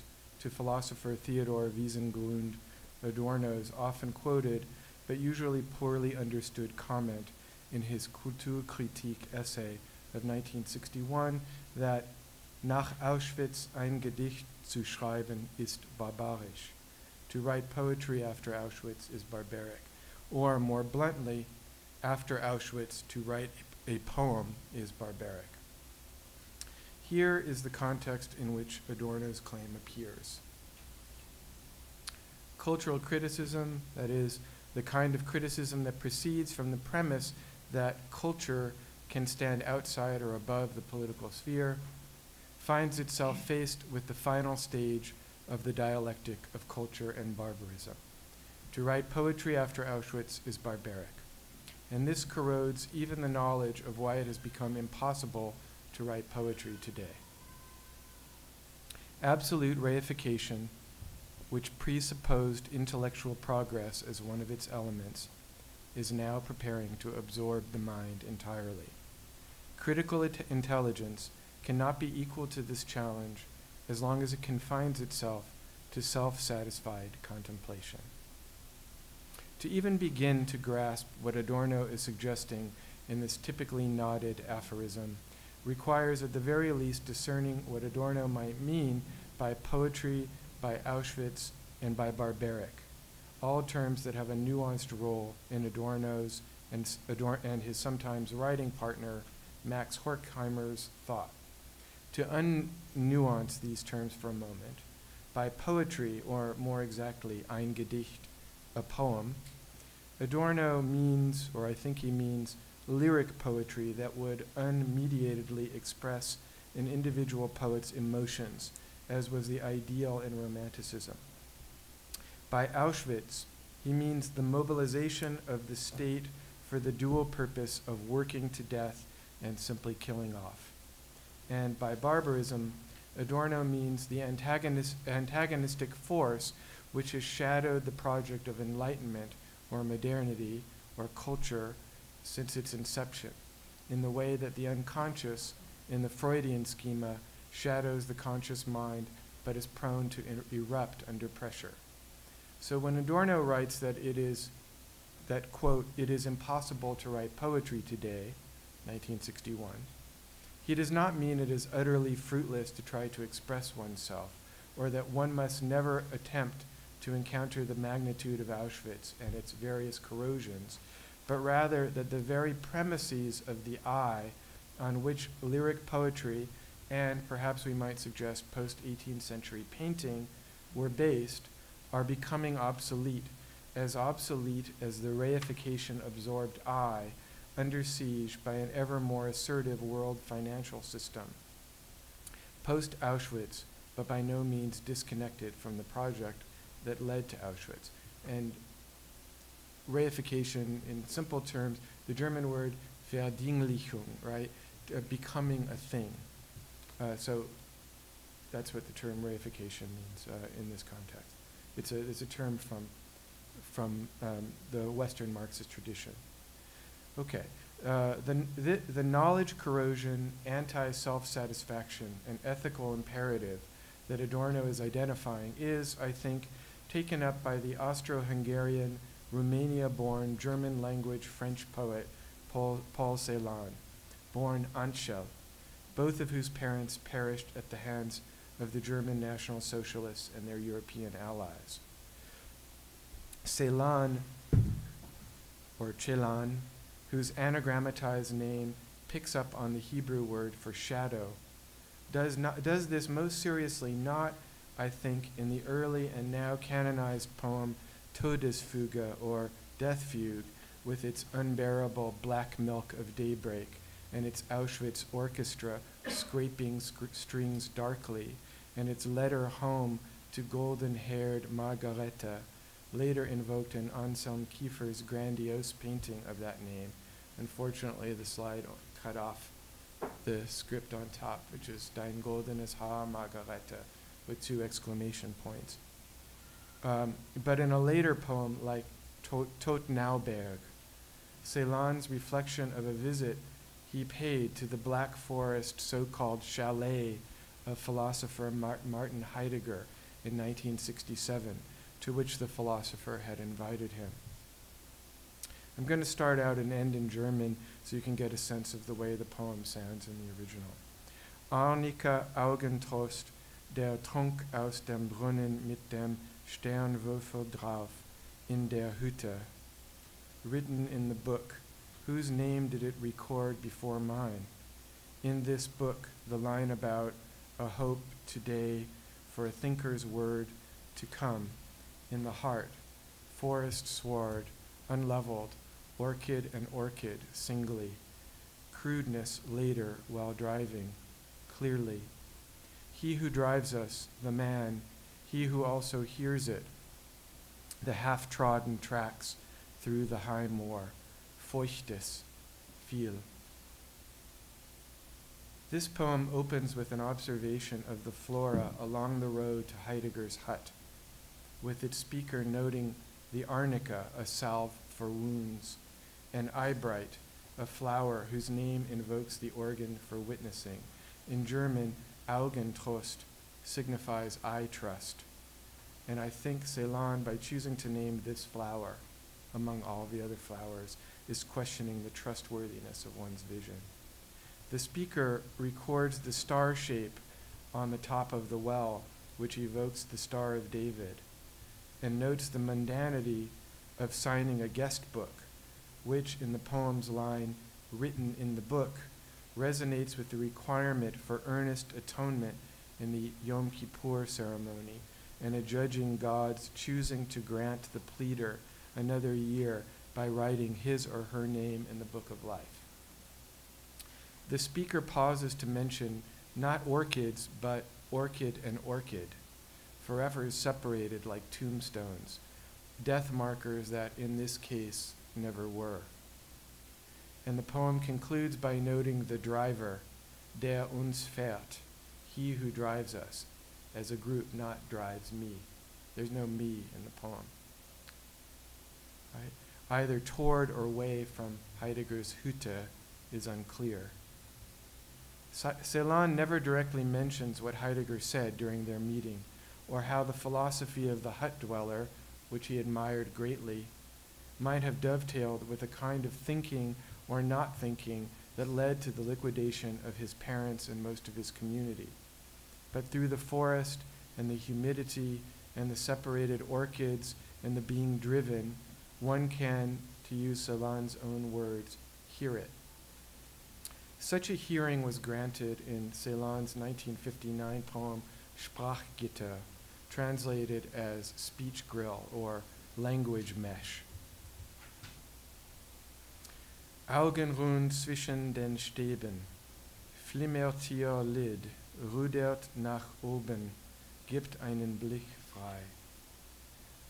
Theodor Wiesengrund Adorno's often quoted but usually poorly understood comment in his Kulturkritik essay of 1961 that nach Auschwitz ein Gedicht zu schreiben ist barbarisch. To write poetry after Auschwitz is barbaric. Or more bluntly, after Auschwitz, to write a poem is barbaric. Here is the context in which Adorno's claim appears. Cultural criticism, that is, the kind of criticism that proceeds from the premise that culture can stand outside or above the political sphere, finds itself faced with the final stage of the dialectic of culture and barbarism. To write poetry after Auschwitz is barbaric, and this corrodes even the knowledge of why it has become impossible to write poetry today. Absolute reification, which presupposed intellectual progress as one of its elements, is now preparing to absorb the mind entirely. Critical intelligence cannot be equal to this challenge as long as it confines itself to self-satisfied contemplation. To even begin to grasp what Adorno is suggesting in this typically nodded aphorism requires at the very least discerning what Adorno might mean by poetry, by Auschwitz, and by barbaric, all terms that have a nuanced role in Adorno's and his sometimes writing partner Max Horkheimer's thought. To unnuance these terms for a moment, by poetry, or more exactly, ein Gedicht, a poem, Adorno means, or I think he means, lyric poetry that would unmediatedly express an individual poet's emotions, as was the ideal in Romanticism. By Auschwitz, he means the mobilization of the state for the dual purpose of working to death and simply killing off. And by barbarism, Adorno means the antagonistic force which has shadowed the project of enlightenment or modernity or culture since its inception, in the way that the unconscious in the Freudian schema shadows the conscious mind but is prone to erupt under pressure. So when Adorno writes that quote, it is impossible to write poetry today, 1961, he does not mean it is utterly fruitless to try to express oneself, or that one must never attempt to encounter the magnitude of Auschwitz and its various corrosions, but rather that the very premises of the I on which lyric poetry and perhaps we might suggest post-18th century painting were based are becoming obsolete as the reification-absorbed I under siege by an ever more assertive world financial system. Post-Auschwitz, but by no means disconnected from the project that led to Auschwitz. And reification, in simple terms, the German word Verdinglichung, right? Becoming a thing. So that's what the term reification means in this context. It's a term from the Western Marxist tradition. Okay, the knowledge corrosion, anti-self-satisfaction, and ethical imperative that Adorno is identifying is, I think, taken up by the Austro-Hungarian, Romania-born, German-language French poet Paul Celan, born Antschel, both of whose parents perished at the hands of the German National Socialists and their European allies. Ceylon, or Chelan, whose anagrammatized name picks up on the Hebrew word for shadow, does this most seriously not, I think, in the early and now canonized poem Todesfuge, or Death Fugue, with its unbearable black milk of daybreak and its Auschwitz orchestra scraping strings darkly, and its letter home to golden-haired Margareta, later invoked in Anselm Kiefer's grandiose painting of that name. Unfortunately, the slide cut off the script on top, which is Dein goldenes Haar, Margareta, with 2 exclamation points. But in a later poem like Totnauberg, Ceylon's reflection of a visit he paid to the Black Forest so-called chalet of philosopher Martin Heidegger in 1967, to which the philosopher had invited him. I'm going to start out and end in German so you can get a sense of the way the poem sounds in the original. Arnika Augentrost, der Trunk aus dem Brunnen mit dem Sternwürfel drauf, in der Hütte. Written in the book, whose name did it record before mine? In this book, the line about a hope today for a thinker's word to come, in the heart, forest sward, unleveled, orchid and orchid singly, crudeness later while driving, clearly. He who drives us, the man, he who also hears it, the half-trodden tracks through the high moor, feuchtes, viel. This poem opens with an observation of the flora along the road to Heidegger's hut, with its speaker noting the arnica, a salve for wounds, and eyebright, a flower whose name invokes the organ for witnessing. In German, Augentrost signifies I trust. And I think Ceylon, by choosing to name this flower among all the other flowers, is questioning the trustworthiness of one's vision. The speaker records the star shape on the top of the well, which evokes the Star of David, and notes the mundanity of signing a guest book, which, in the poem's line, written in the book, resonates with the requirement for earnest atonement in the Yom Kippur ceremony, and a judging God's choosing to grant the pleader another year by writing his or her name in the book of life. The speaker pauses to mention not orchids, but orchid and orchid, forever separated like tombstones, death markers that in this case never were. And the poem concludes by noting the driver, der uns fährt, he who drives us, as a group, not drives me. There's no me in the poem. Right? Either toward or away from Heidegger's Hütte is unclear. Ceylon never directly mentions what Heidegger said during their meeting, or how the philosophy of the hut dweller, which he admired greatly, might have dovetailed with a kind of thinking or not thinking that led to the liquidation of his parents and most of his community. But through the forest and the humidity and the separated orchids and the being driven, one can, to use Ceylon's own words, hear it. Such a hearing was granted in Ceylon's 1959 poem Sprachgitter, translated as speech grill or language mesh. Augenrund zwischen den Stäben, flimmert ihr Lid, rudert nach oben, gibt einen Blick frei.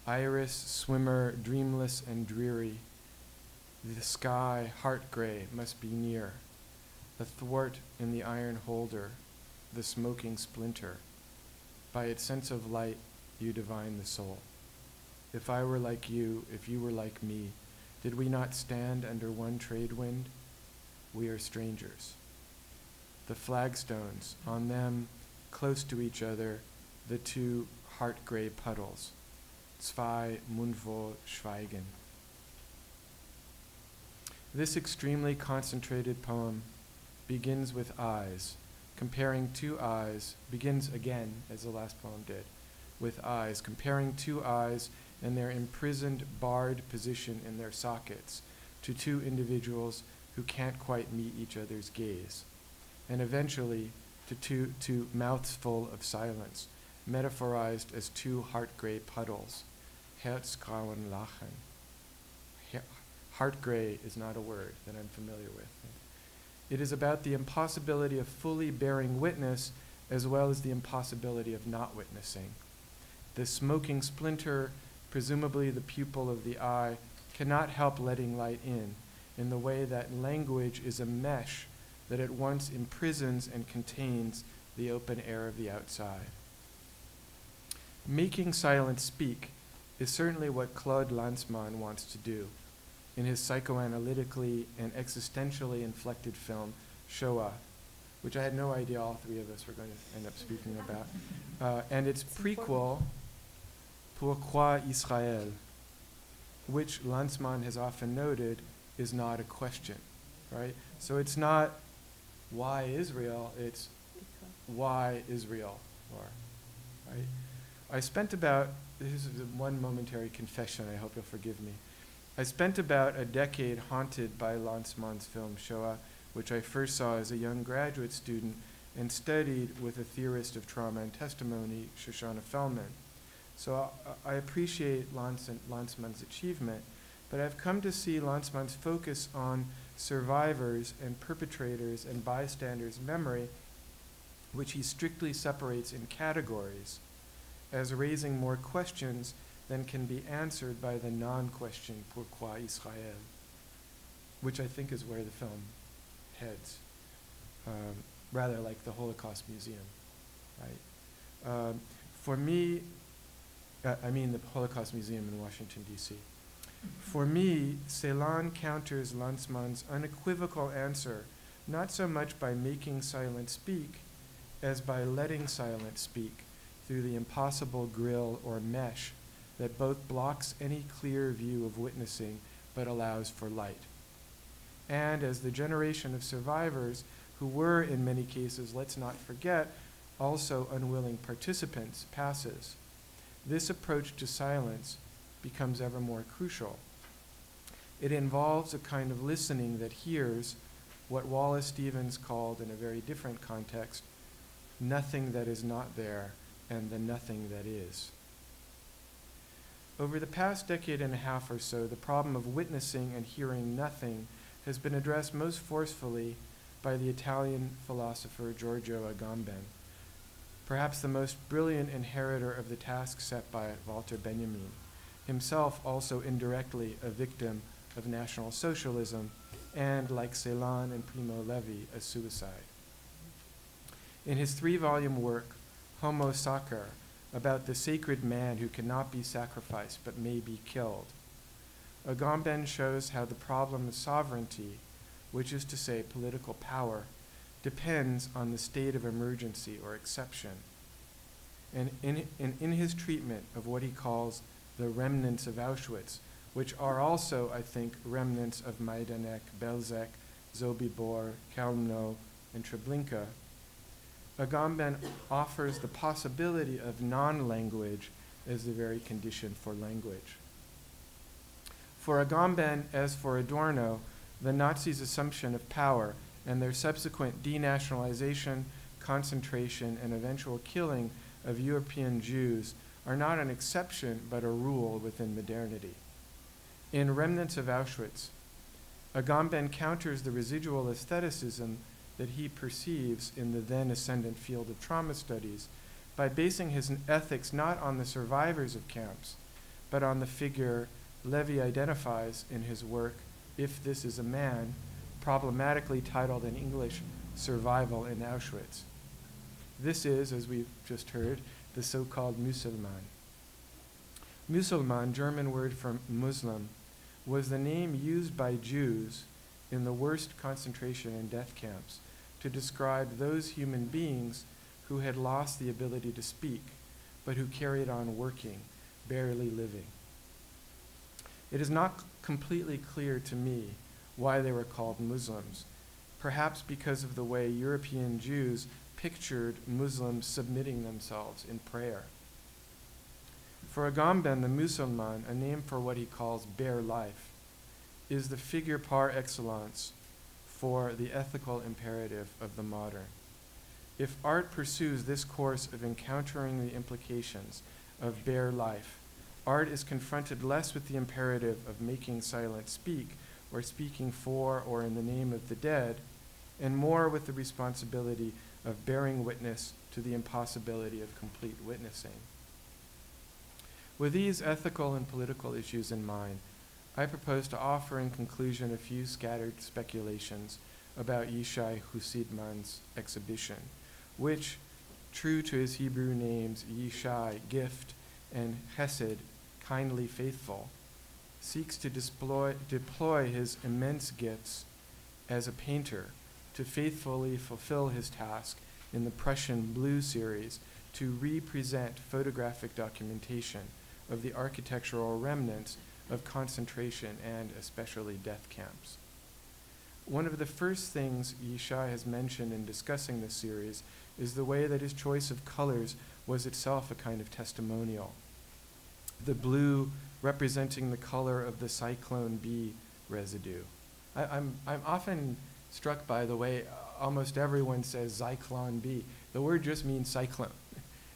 Iris, swimmer, dreamless and dreary, the sky, heart gray, must be near. Athwart in the iron holder, the smoking splinter. By its sense of light, you divine the soul. If I were like you, if you were like me, did we not stand under one trade wind? We are strangers. The flagstones, on them, close to each other, the two heart-gray puddles. Zwei mundvoll Schweigen. This extremely concentrated poem begins with eyes, comparing two eyes, begins again, as the last poem did, with eyes, comparing two eyes and their imprisoned, barred position in their sockets to two individuals who can't quite meet each other's gaze, and eventually to mouths full of silence, metaphorized as two heart-gray puddles. Herzgrauen lachen. Heart-gray is not a word that I'm familiar with. It is about the impossibility of fully bearing witness as well as the impossibility of not witnessing. The smoking splinter, presumably the pupil of the eye, cannot help letting light in the way that language is a mesh that at once imprisons and contains the open air of the outside. Making silence speak is certainly what Claude Lanzmann wants to do in his psychoanalytically and existentially inflected film, Shoah, which I had no idea all three of us were going to end up speaking about, and its prequel, Pourquoi Israël, which Lanzmann has often noted is not a question, right? So it's not why Israel, it's why Israel, right? I spent about, this is one momentary confession, I hope you'll forgive me. I spent about a decade haunted by Lanzmann's film Shoah, which I first saw as a young graduate student and studied with a theorist of trauma and testimony, Shoshana Fellman. So I appreciate Lanzmann's achievement, but I've come to see Lanzmann's focus on survivors and perpetrators and bystanders' memory, which he strictly separates in categories, as raising more questions than can be answered by the non-question Pourquoi Israël, which I think is where the film heads, rather like the Holocaust Museum, right? For me, I mean the Holocaust Museum in Washington, D.C. For me, Celan counters Lanzmann's unequivocal answer not so much by making silence speak as by letting silence speak through the impossible grill or mesh that both blocks any clear view of witnessing but allows for light. And as the generation of survivors who were, in many cases, let's not forget, also unwilling participants passes, this approach to silence becomes ever more crucial. It involves a kind of listening that hears what Wallace Stevens called, in a very different context, nothing that is not there and the nothing that is. Over the past decade and a half or so, the problem of witnessing and hearing nothing has been addressed most forcefully by the Italian philosopher Giorgio Agamben, perhaps the most brilliant inheritor of the task set by Walter Benjamin, himself also indirectly a victim of National Socialism and, like Celan and Primo Levi, a suicide. In his 3-volume work, Homo Sacer, about the sacred man who cannot be sacrificed but may be killed, Agamben shows how the problem of sovereignty, which is to say political power, depends on the state of emergency or exception. And in his treatment of what he calls the remnants of Auschwitz, which are also, I think, remnants of Majdanek, Belzec, Sobibor, Chelmno, and Treblinka, Agamben offers the possibility of non-language as the very condition for language. For Agamben, as for Adorno, the Nazis' assumption of power and their subsequent denationalization, concentration, and eventual killing of European Jews are not an exception but a rule within modernity. In Remnants of Auschwitz, Agamben counters the residual aestheticism that he perceives in the then ascendant field of trauma studies by basing his ethics not on the survivors of camps, but on the figure Levi identifies in his work, If This Is a Man, problematically titled in English, Survival in Auschwitz. This is, as we've just heard, the so-called Musulman. Musulman, German word for Muslim, was the name used by Jews in the worst concentration and death camps to describe those human beings who had lost the ability to speak, but who carried on working, barely living. It is not completely clear to me why they were called Muslims, perhaps because of the way European Jews pictured Muslims submitting themselves in prayer. For Agamben the Musulman, a name for what he calls bare life, is the figure par excellence for the ethical imperative of the modern. If art pursues this course of encountering the implications of bare life, art is confronted less with the imperative of making silence speak, or speaking for or in the name of the dead, and more with the responsibility of bearing witness to the impossibility of complete witnessing. With these ethical and political issues in mind, I propose to offer in conclusion a few scattered speculations about Yishai Husidman's exhibition, which, true to his Hebrew names Yishai, gift, and Hesed, kindly faithful, seeks to deploy his immense gifts as a painter to faithfully fulfill his task in the Prussian Blue series to represent photographic documentation of the architectural remnants of concentration and especially death camps. One of the first things Yishai has mentioned in discussing this series is the way that his choice of colors was itself a kind of testimonial. The blue representing the color of the Cyclone B residue. I'm often struck by the way almost everyone says Zyklon B. The word just means cyclone.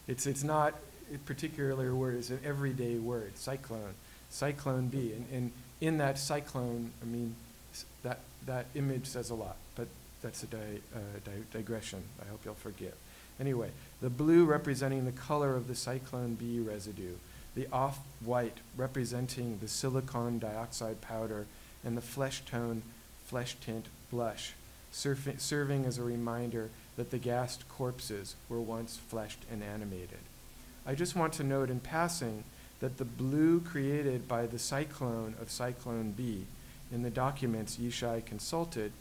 It's not a particular word, it's an everyday word, cyclone, Cyclone B. And in that cyclone, I mean, that image says a lot, but that's a digression. I hope you'll forgive. Anyway, the blue representing the color of the Cyclone B residue, the off-white representing the silicon dioxide powder, and the flesh tone, flesh tint blush, serving as a reminder that the gassed corpses were once fleshed and animated. I just want to note in passing that the blue created by the cyclone of Cyclone B in the documents Yishai consulted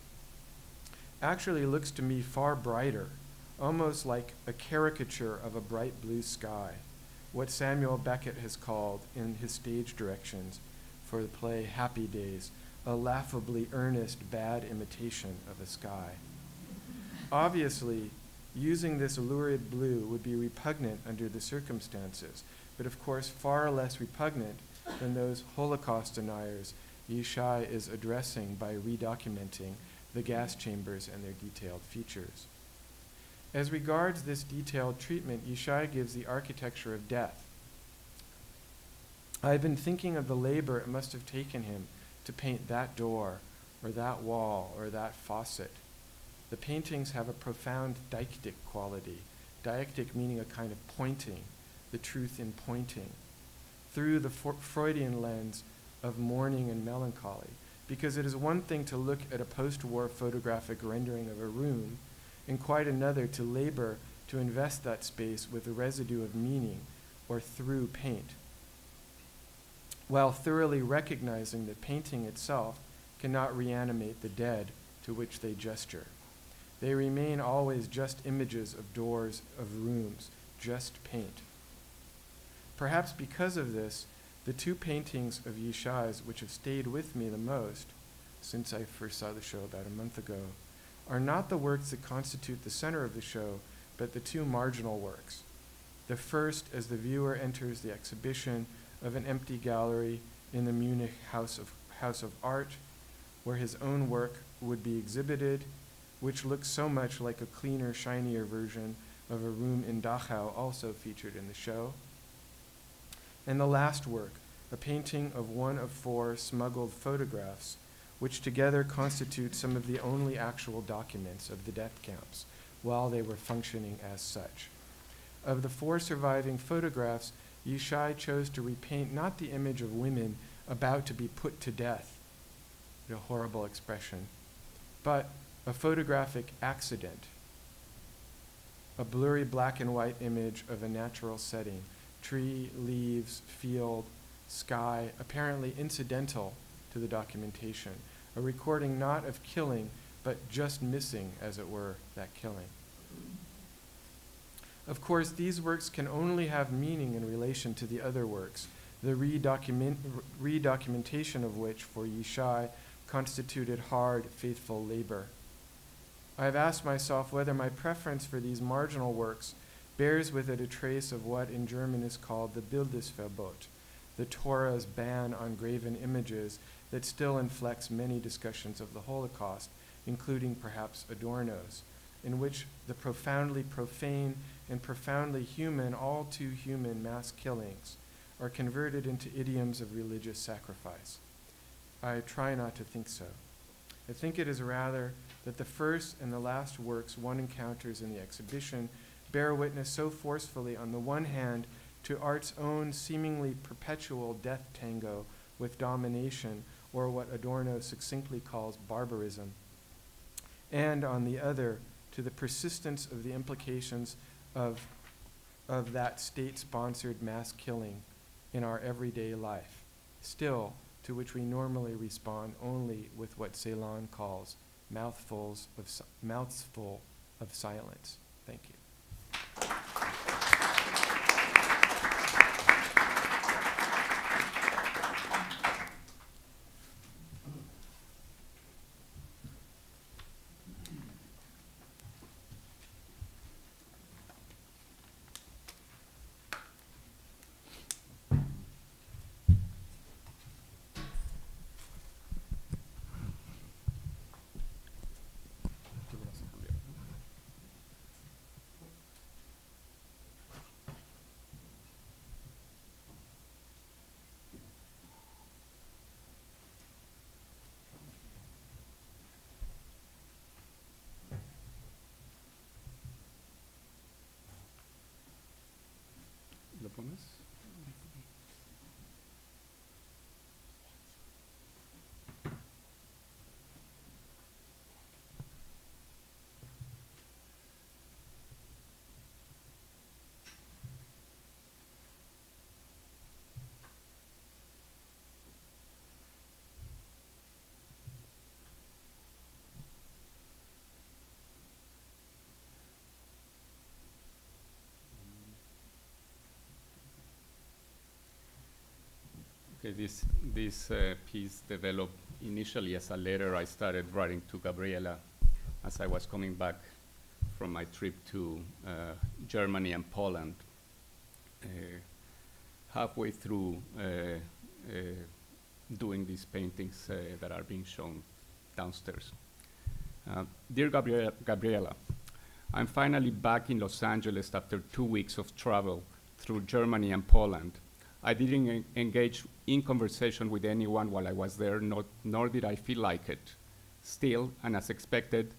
actually looks to me far brighter, almost like a caricature of a bright blue sky, what Samuel Beckett has called in his stage directions for the play Happy Days, a laughably earnest bad imitation of a sky. Obviously, using this lurid blue would be repugnant under the circumstances, but of course far less repugnant than those Holocaust deniers Yishai is addressing by redocumenting the gas chambers and their detailed features. As regards this detailed treatment, Yishai gives the architecture of death. I've been thinking of the labor it must have taken him to paint that door, or that wall, or that faucet. The paintings have a profound deictic quality, deictic meaning a kind of pointing, the truth in pointing, through the Freudian lens of mourning and melancholy, because it is one thing to look at a post-war photographic rendering of a room, and quite another to labor to invest that space with a residue of meaning or through paint, while thoroughly recognizing that painting itself cannot reanimate the dead to which they gesture. They remain always just images of doors, of rooms, just paint. Perhaps because of this, the two paintings of Yishai's which have stayed with me the most, since I first saw the show about a month ago, are not the works that constitute the center of the show, but the two marginal works. The first, as the viewer enters the exhibition of an empty gallery in the Munich House of Art, where his own work would be exhibited, which looks so much like a cleaner, shinier version of a room in Dachau also featured in the show. And the last work, a painting of one of 4 smuggled photographs, which together constitute some of the only actual documents of the death camps while they were functioning as such. Of the 4 surviving photographs, Yishai chose to repaint not the image of women about to be put to death, a horrible expression, but a photographic accident, a blurry black and white image of a natural setting, tree, leaves, field, sky, apparently incidental to the documentation, a recording not of killing, but just missing, as it were, that killing. Of course, these works can only have meaning in relation to the other works, the redocumentation of which for Yishai constituted hard, faithful labor. I have asked myself whether my preference for these marginal works bears with it a trace of what in German is called the Bildesverbot, the Torah's ban on graven images that still inflects many discussions of the Holocaust, including perhaps Adorno's, in which the profoundly profane and profoundly human, all too human mass killings are converted into idioms of religious sacrifice. I try not to think so. I think it is rather that the first and the last works one encounters in the exhibition bear witness so forcefully, on the one hand, to art's own seemingly perpetual death tango with domination, or what Adorno succinctly calls barbarism, and on the other, to the persistence of the implications of that state-sponsored mass killing in our everyday life, still to which we normally respond only with what Celan calls mouthful of silence. Thank you. ¿Lo pones? Okay, this piece developed initially as a letter I started writing to Gabriela as I was coming back from my trip to Germany and Poland. Halfway through doing these paintings that are being shown downstairs. Dear Gabriela, I'm finally back in Los Angeles after 2 weeks of travel through Germany and Poland. I didn't engage in conversation with anyone while I was there, nor did I feel like it. Still, and as expected,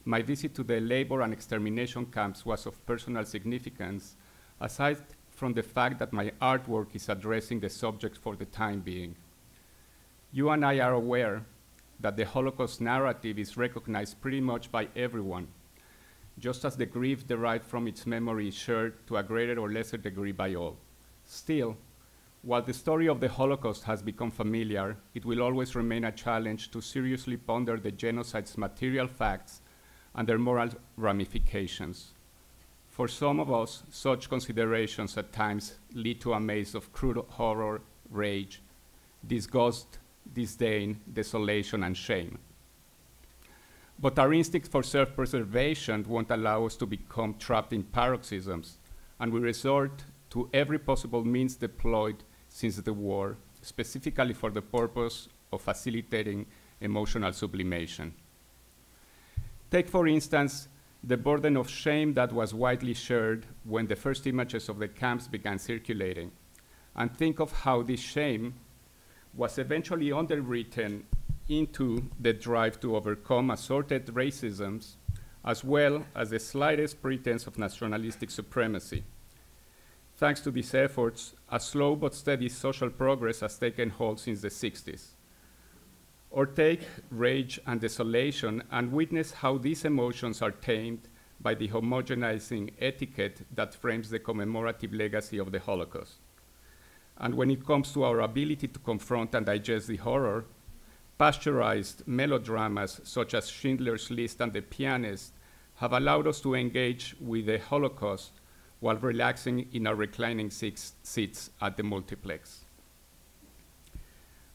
my visit to the labor and extermination camps was of personal significance, aside from the fact that my artwork is addressing the subject for the time being. You and I are aware that the Holocaust narrative is recognized pretty much by everyone, just as the grief derived from its memory is shared to a greater or lesser degree by all. Still, while the story of the Holocaust has become familiar, it will always remain a challenge to seriously ponder the genocide's material facts and their moral ramifications. For some of us, such considerations at times lead to a maze of crude horror, rage, disgust, disdain, desolation, and shame. But our instinct for self-preservation won't allow us to become trapped in paroxysms, and we resort to every possible means deployed since the war, specifically for the purpose of facilitating emotional sublimation. Take, for instance, the burden of shame that was widely shared when the first images of the camps began circulating, and think of how this shame was eventually underwritten into the drive to overcome assorted racisms, as well as the slightest pretense of nationalistic supremacy. Thanks to these efforts, a slow but steady social progress has taken hold since the 60s. Or take rage and desolation and witness how these emotions are tamed by the homogenizing etiquette that frames the commemorative legacy of the Holocaust. And when it comes to our ability to confront and digest the horror, pasteurized melodramas such as Schindler's List and The Pianist have allowed us to engage with the Holocaust while relaxing in our reclining seats at the multiplex.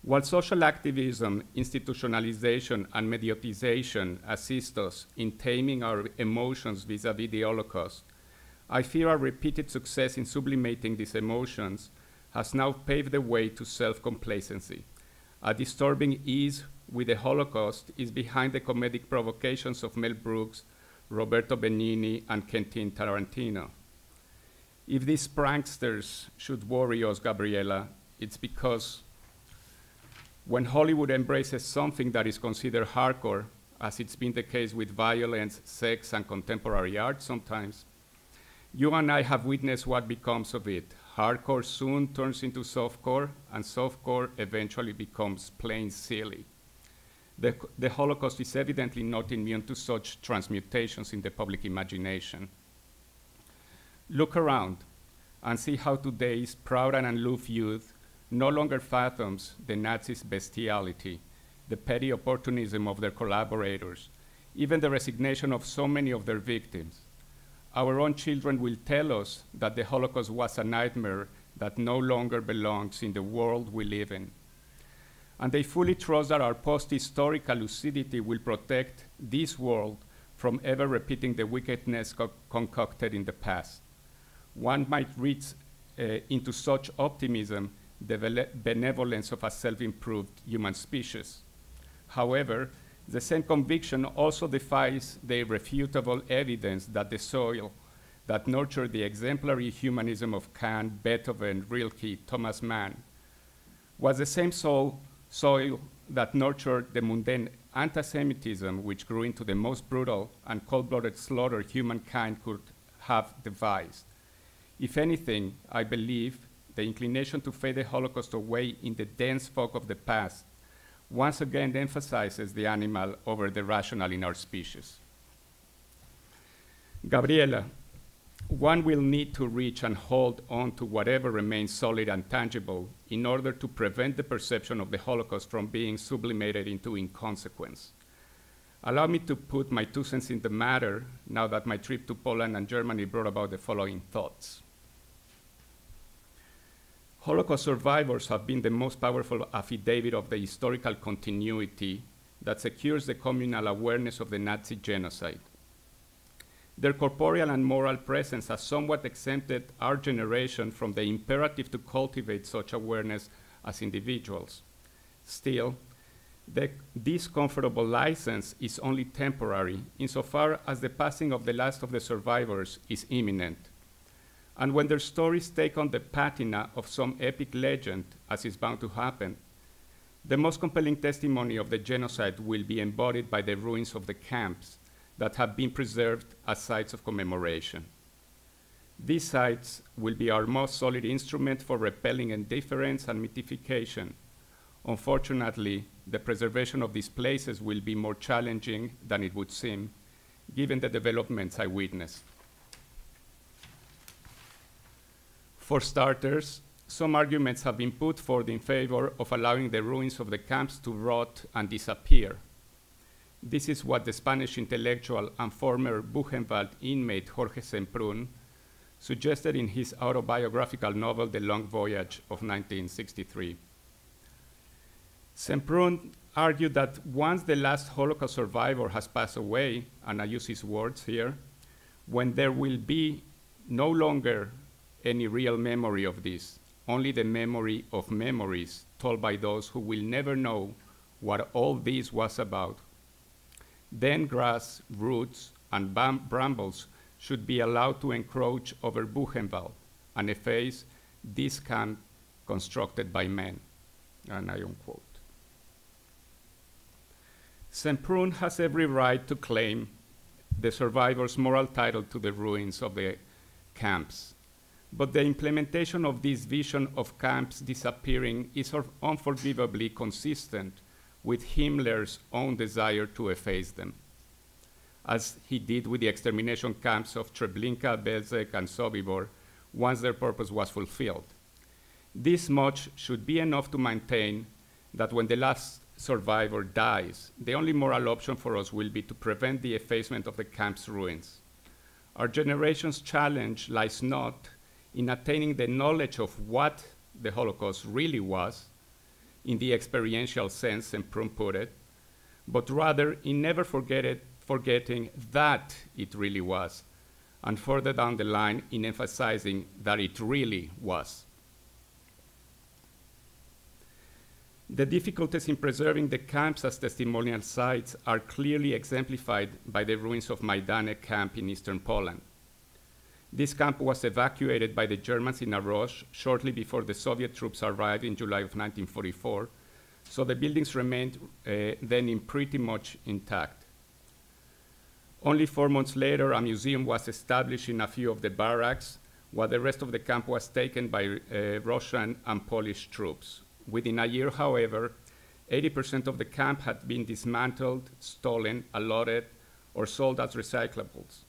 While social activism, institutionalization, and mediatization assist us in taming our emotions vis-a-vis the Holocaust, I fear our repeated success in sublimating these emotions has now paved the way to self-complacency. A disturbing ease with the Holocaust is behind the comedic provocations of Mel Brooks, Roberto Benigni, and Quentin Tarantino. If these pranksters should worry us, Gabriela, it's because when Hollywood embraces something that is considered hardcore, as it's been the case with violence, sex, and contemporary art sometimes, you and I have witnessed what becomes of it. Hardcore soon turns into softcore, and softcore eventually becomes plain silly. The Holocaust is evidently not immune to such transmutations in the public imagination. Look around and see how today's proud and aloof youth no longer fathoms the Nazis' bestiality, the petty opportunism of their collaborators, even the resignation of so many of their victims. Our own children will tell us that the Holocaust was a nightmare that no longer belongs in the world we live in. And they fully trust that our post-historical lucidity will protect this world from ever repeating the wickedness concocted in the past. One might read into such optimism the benevolence of a self-improved human species. However, the same conviction also defies the irrefutable evidence that the soil that nurtured the exemplary humanism of Kant, Beethoven, Rilke, Thomas Mann was the same soil that nurtured the mundane anti-Semitism which grew into the most brutal and cold-blooded slaughter humankind could have devised. If anything, I believe the inclination to fade the Holocaust away in the dense fog of the past once again emphasizes the animal over the rational in our species. Gabriela, one will need to reach and hold on to whatever remains solid and tangible in order to prevent the perception of the Holocaust from being sublimated into inconsequence. Allow me to put my 2 cents in the matter now that my trip to Poland and Germany brought about the following thoughts. Holocaust survivors have been the most powerful affidavit of the historical continuity that secures the communal awareness of the Nazi genocide. Their corporeal and moral presence has somewhat exempted our generation from the imperative to cultivate such awareness as individuals. Still, this comfortable license is only temporary insofar as the passing of the last of the survivors is imminent. And when their stories take on the patina of some epic legend, as is bound to happen, the most compelling testimony of the genocide will be embodied by the ruins of the camps that have been preserved as sites of commemoration. These sites will be our most solid instrument for repelling indifference and mythification. Unfortunately, the preservation of these places will be more challenging than it would seem, given the developments I witnessed. For starters, some arguments have been put forth in favor of allowing the ruins of the camps to rot and disappear. This is what the Spanish intellectual and former Buchenwald inmate Jorge Semprún suggested in his autobiographical novel, The Long Voyage of 1963. Semprún argued that once the last Holocaust survivor has passed away, and I use his words here, when there will be no longer any real memory of this, only the memory of memories told by those who will never know what all this was about, then grass, roots, and brambles should be allowed to encroach over Buchenwald and efface this camp constructed by men, and I unquote. Semprún has every right to claim the survivors' moral title to the ruins of the camps, but the implementation of this vision of camps disappearing is unforgivably consistent with Himmler's own desire to efface them, as he did with the extermination camps of Treblinka, Belzec, and Sobibor once their purpose was fulfilled. This much should be enough to maintain that when the last survivor dies, the only moral option for us will be to prevent the effacement of the camp's ruins. Our generation's challenge lies not in attaining the knowledge of what the Holocaust really was, in the experiential sense Semprún put it, but rather in never forgetting that it really was, and further down the line in emphasizing that it really was. The difficulties in preserving the camps as testimonial sites are clearly exemplified by the ruins of Majdanek camp in eastern Poland. This camp was evacuated by the Germans in Arosh shortly before the Soviet troops arrived in July of 1944, so the buildings remained then in pretty much intact. Only 4 months later, a museum was established in a few of the barracks, while the rest of the camp was taken by Russian and Polish troops. Within a year, however, 80% of the camp had been dismantled, stolen, allotted, or sold as recyclables.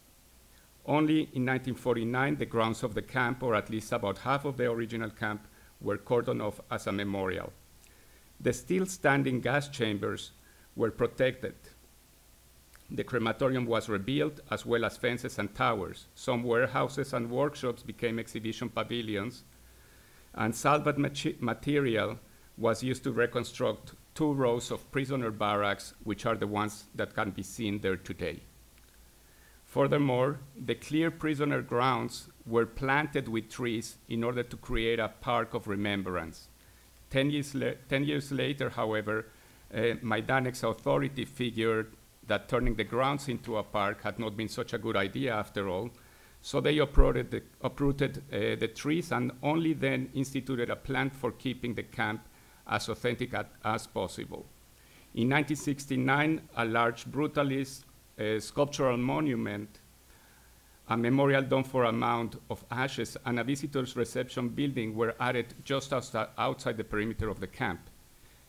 Only in 1949, the grounds of the camp, or at least about half of the original camp, were cordoned off as a memorial. The still standing gas chambers were protected. The crematorium was rebuilt, as well as fences and towers. Some warehouses and workshops became exhibition pavilions, and salvaged material was used to reconstruct 2 rows of prisoner barracks, which are the ones that can be seen there today. Furthermore, the clear prisoner grounds were planted with trees in order to create a park of remembrance. 10 years later, however, Majdanek's authority figured that turning the grounds into a park had not been such a good idea after all, so they uprooted the trees and only then instituted a plan for keeping the camp as authentic as possible. In 1969, a large brutalist sculptural monument, a memorial dome for a mound of ashes, and a visitor's reception building were added just outside the perimeter of the camp.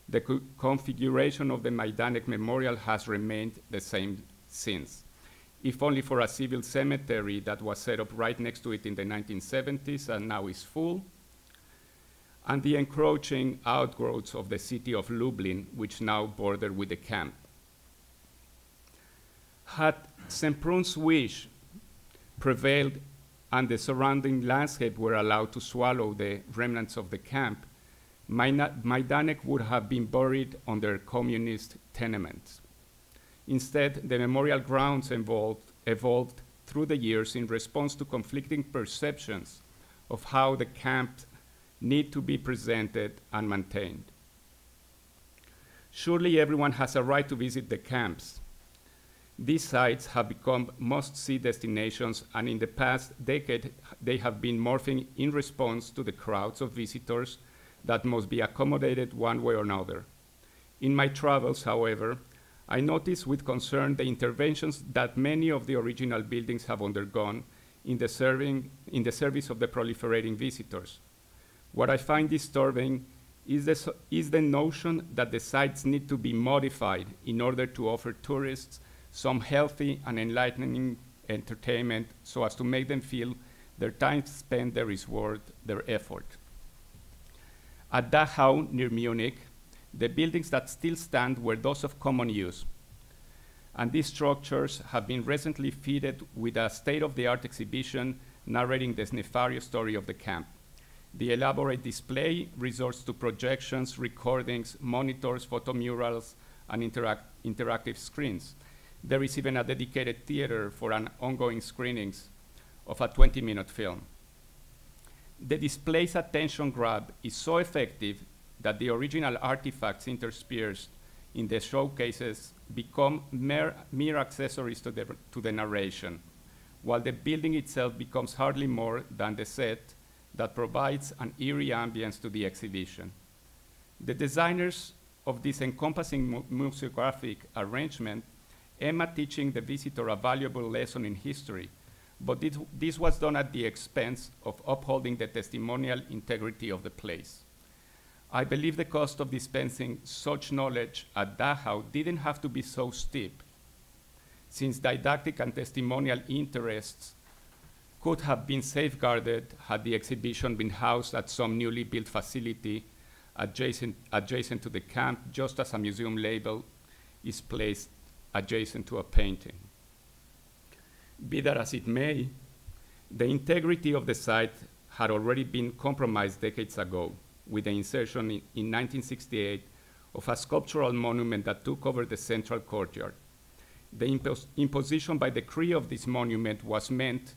The configuration of the Majdanek Memorial has remained the same since, if only for a civil cemetery that was set up right next to it in the 1970s and now is full, and the encroaching outgrowths of the city of Lublin, which now border with the camp. Had Semprun's wish prevailed and the surrounding landscape were allowed to swallow the remnants of the camp, Majdanek would have been buried under communist tenements. Instead, the memorial grounds evolved through the years in response to conflicting perceptions of how the camps need to be presented and maintained. Surely everyone has a right to visit the camps. These sites have become must-see destinations, and in the past decade, they have been morphing in response to the crowds of visitors that must be accommodated one way or another. In my travels, however, I noticed with concern the interventions that many of the original buildings have undergone in the service of the proliferating visitors. What I find disturbing is the notion that the sites need to be modified in order to offer tourists some healthy and enlightening entertainment so as to make them feel their time spent there is worth their effort. At Dachau, near Munich, the buildings that still stand were those of common use, and these structures have been recently fitted with a state-of-the-art exhibition narrating the nefarious story of the camp. The elaborate display resorts to projections, recordings, monitors, photomurals, and interactive screens. There is even a dedicated theater for an ongoing screenings of a 20-minute film. The display's attention grab is so effective that the original artifacts interspersed in the showcases become mere accessories to the narration, while the building itself becomes hardly more than the set that provides an eerie ambience to the exhibition. The designers of this encompassing museographic arrangement aim at teaching the visitor a valuable lesson in history, but this was done at the expense of upholding the testimonial integrity of the place. I believe the cost of dispensing such knowledge at Dachau didn't have to be so steep, since didactic and testimonial interests could have been safeguarded had the exhibition been housed at some newly built facility adjacent to the camp, just as a museum label is placed adjacent to a painting. Be that as it may, the integrity of the site had already been compromised decades ago with the insertion in 1968 of a sculptural monument that took over the central courtyard. The imposition by decree of this monument was meant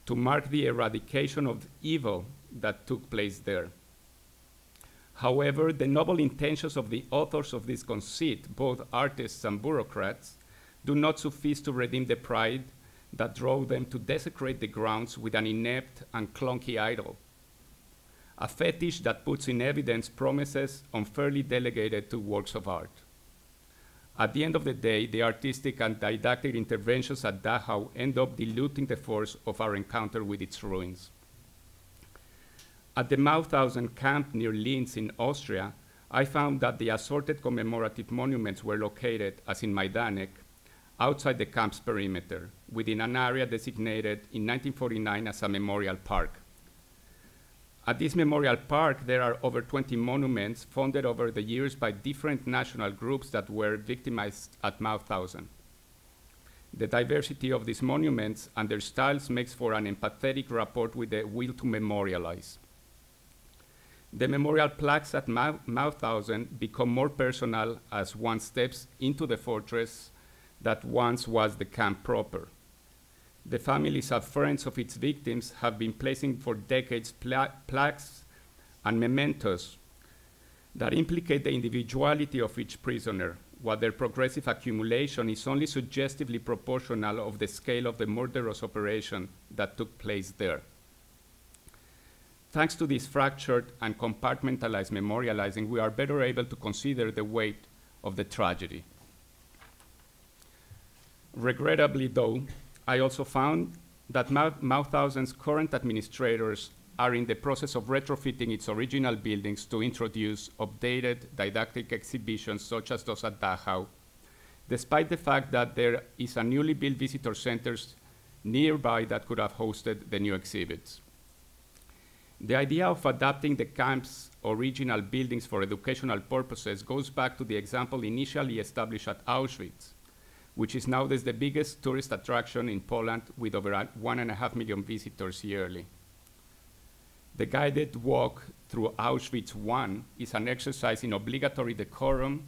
to mark the eradication of evil that took place there. However, the noble intentions of the authors of this conceit, both artists and bureaucrats, do not suffice to redeem the pride that drove them to desecrate the grounds with an inept and clunky idol, a fetish that puts in evidence promises unfairly delegated to works of art. At the end of the day, the artistic and didactic interventions at Dachau end up diluting the force of our encounter with its ruins. At the Mauthausen camp near Linz in Austria, I found that the assorted commemorative monuments were located, as in Majdanek, outside the camp's perimeter, within an area designated in 1949 as a memorial park. At this memorial park, there are over 20 monuments funded over the years by different national groups that were victimized at Mauthausen. The diversity of these monuments and their styles makes for an empathetic rapport with the will to memorialize. The memorial plaques at Mauthausen become more personal as one steps into the fortress that once was the camp proper. The families and friends of its victims have been placing for decades plaques and mementos that implicate the individuality of each prisoner, while their progressive accumulation is only suggestively proportional of the scale of the murderous operation that took place there. Thanks to this fractured and compartmentalized memorializing, we are better able to consider the weight of the tragedy. Regrettably, though, I also found that Mauthausen's current administrators are in the process of retrofitting its original buildings to introduce updated didactic exhibitions such as those at Dachau, despite the fact that there is a newly built visitor center nearby that could have hosted the new exhibits. The idea of adapting the camp's original buildings for educational purposes goes back to the example initially established at Auschwitz, which is nowadays the biggest tourist attraction in Poland with over 1.5 million visitors yearly. The guided walk through Auschwitz I is an exercise in obligatory decorum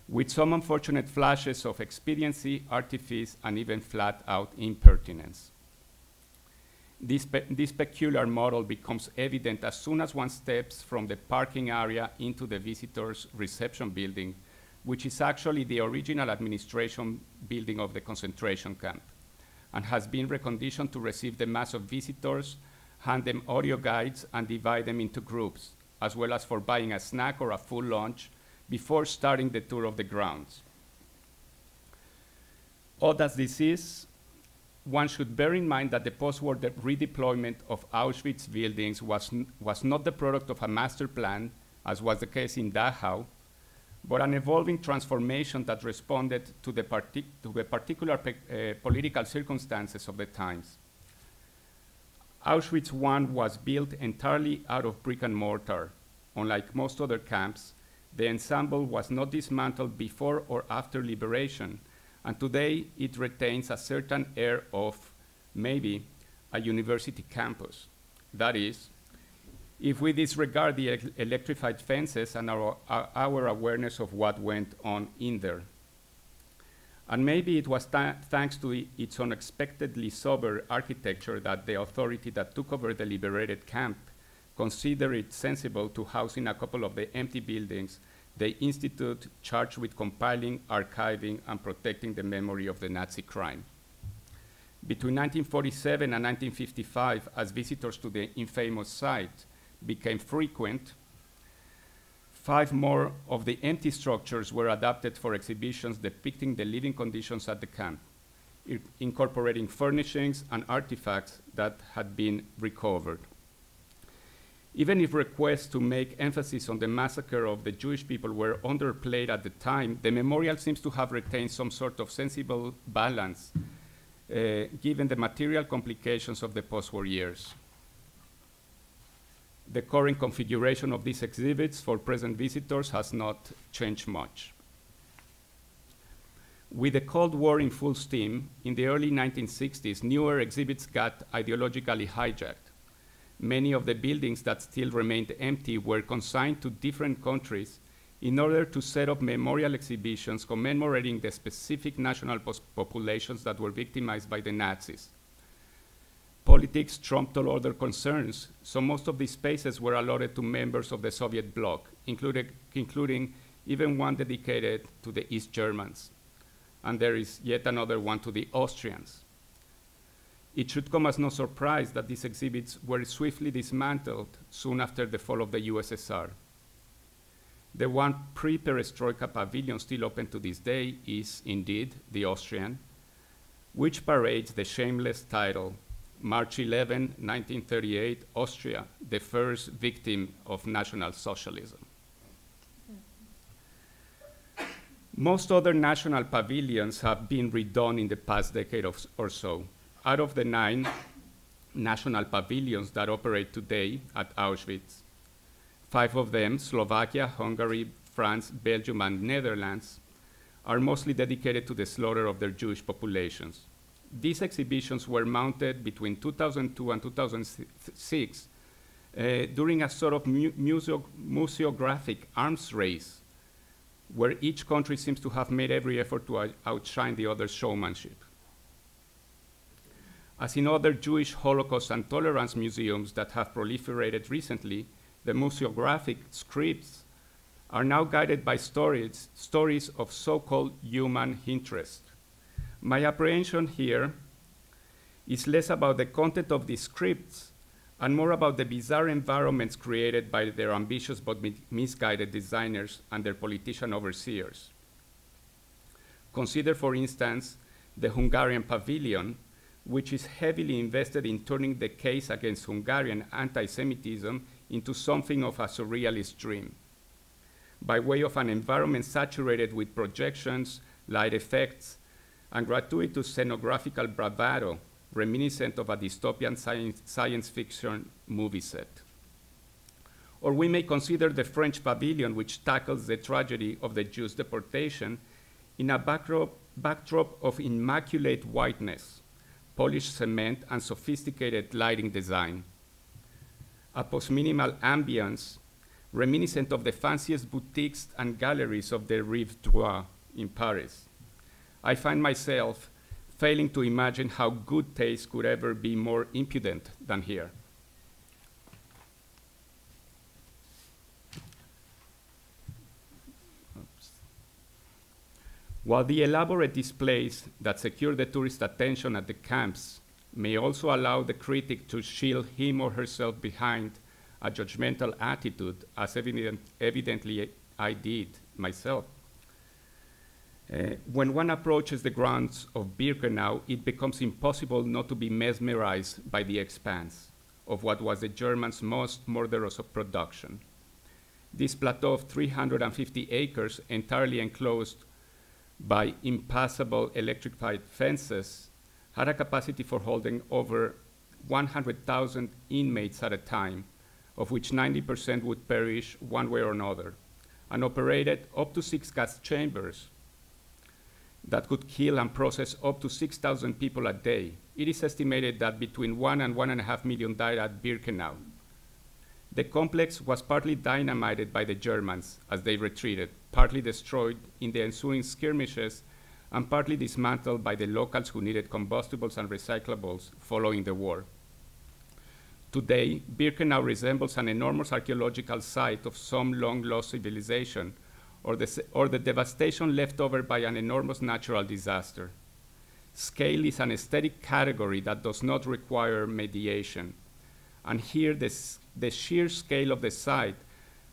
with some unfortunate flashes of expediency, artifice, and even flat-out impertinence. This peculiar model becomes evident as soon as one steps from the parking area into the visitors' reception building, which is actually the original administration building of the concentration camp, and has been reconditioned to receive the mass of visitors, hand them audio guides, and divide them into groups, as well as for buying a snack or a full lunch before starting the tour of the grounds. Odd as this is, one should bear in mind that the post-war redeployment of Auschwitz buildings was not the product of a master plan, as was the case in Dachau, but an evolving transformation that responded to the particular political circumstances of the times. Auschwitz I was built entirely out of brick and mortar. Unlike most other camps, the ensemble was not dismantled before or after liberation, and today it retains a certain air of maybe a university campus. That is, if we disregard the electrified fences and our awareness of what went on in there. And maybe it was thanks to its unexpectedly sober architecture that the authority that took over the liberated camp considered it sensible to house in a couple of the empty buildings the institute charged with compiling, archiving, and protecting the memory of the Nazi crime. Between 1947 and 1955, as visitors to the infamous site became frequent, 5 more of the empty structures were adapted for exhibitions depicting the living conditions at the camp, incorporating furnishings and artifacts that had been recovered. Even if requests to make emphasis on the massacre of the Jewish people were underplayed at the time, the memorial seems to have retained some sort of sensible balance, given the material complications of the post-war years. The current configuration of these exhibits for present visitors has not changed much. With the Cold War in full steam, in the early 1960s, newer exhibits got ideologically hijacked. Many of the buildings that still remained empty were consigned to different countries in order to set up memorial exhibitions commemorating the specific national populations that were victimized by the Nazis. Politics trumped all other concerns, so most of these spaces were allotted to members of the Soviet bloc, including even one dedicated to the East Germans. And there is yet another one to the Austrians. It should come as no surprise that these exhibits were swiftly dismantled soon after the fall of the USSR. The one pre-perestroika pavilion still open to this day is, indeed, the Austrian, which parades the shameless title, March 11, 1938, Austria, the first victim of National Socialism. Most other national pavilions have been redone in the past decade or so. Out of the 9 national pavilions that operate today at Auschwitz, 5 of them, Slovakia, Hungary, France, Belgium, and Netherlands, are mostly dedicated to the slaughter of their Jewish populations. These exhibitions were mounted between 2002 and 2006 during a sort of museographic arms race, where each country seems to have made every effort to outshine the other's showmanship. As in other Jewish Holocaust and tolerance museums that have proliferated recently, the museographic scripts are now guided by stories of so-called human interest. My apprehension here is less about the content of the scripts and more about the bizarre environments created by their ambitious but misguided designers and their politician overseers. Consider, for instance, the Hungarian pavilion, which is heavily invested in turning the case against Hungarian anti-Semitism into something of a surrealist dream, by way of an environment saturated with projections, light effects, and gratuitous scenographical bravado reminiscent of a dystopian science fiction movie set. Or we may consider the French pavilion, which tackles the tragedy of the Jews' deportation in a backdrop of immaculate whiteness, polished cement, and sophisticated lighting design. A post-minimal ambience reminiscent of the fanciest boutiques and galleries of the Rive Droit in Paris. I find myself failing to imagine how good taste could ever be more impudent than here. Oops. While the elaborate displays that secure the tourist attention at the camps may also allow the critic to shield him or herself behind a judgmental attitude, as evidently I did myself, when one approaches the grounds of Birkenau, it becomes impossible not to be mesmerized by the expanse of what was the Germans' most murderous production. This plateau of 350 acres, entirely enclosed by impassable electrified fences, had a capacity for holding over 100,000 inmates at a time, of which 90% would perish one way or another, and operated up to 6 gas chambers that could kill and process up to 6,000 people a day. It is estimated that between 1 and 1.5 million died at Birkenau. The complex was partly dynamited by the Germans as they retreated, partly destroyed in the ensuing skirmishes, and partly dismantled by the locals who needed combustibles and recyclables following the war. Today, Birkenau resembles an enormous archaeological site of some long-lost civilization, or the devastation left over by an enormous natural disaster. Scale is an aesthetic category that does not require mediation. And here, the sheer scale of the site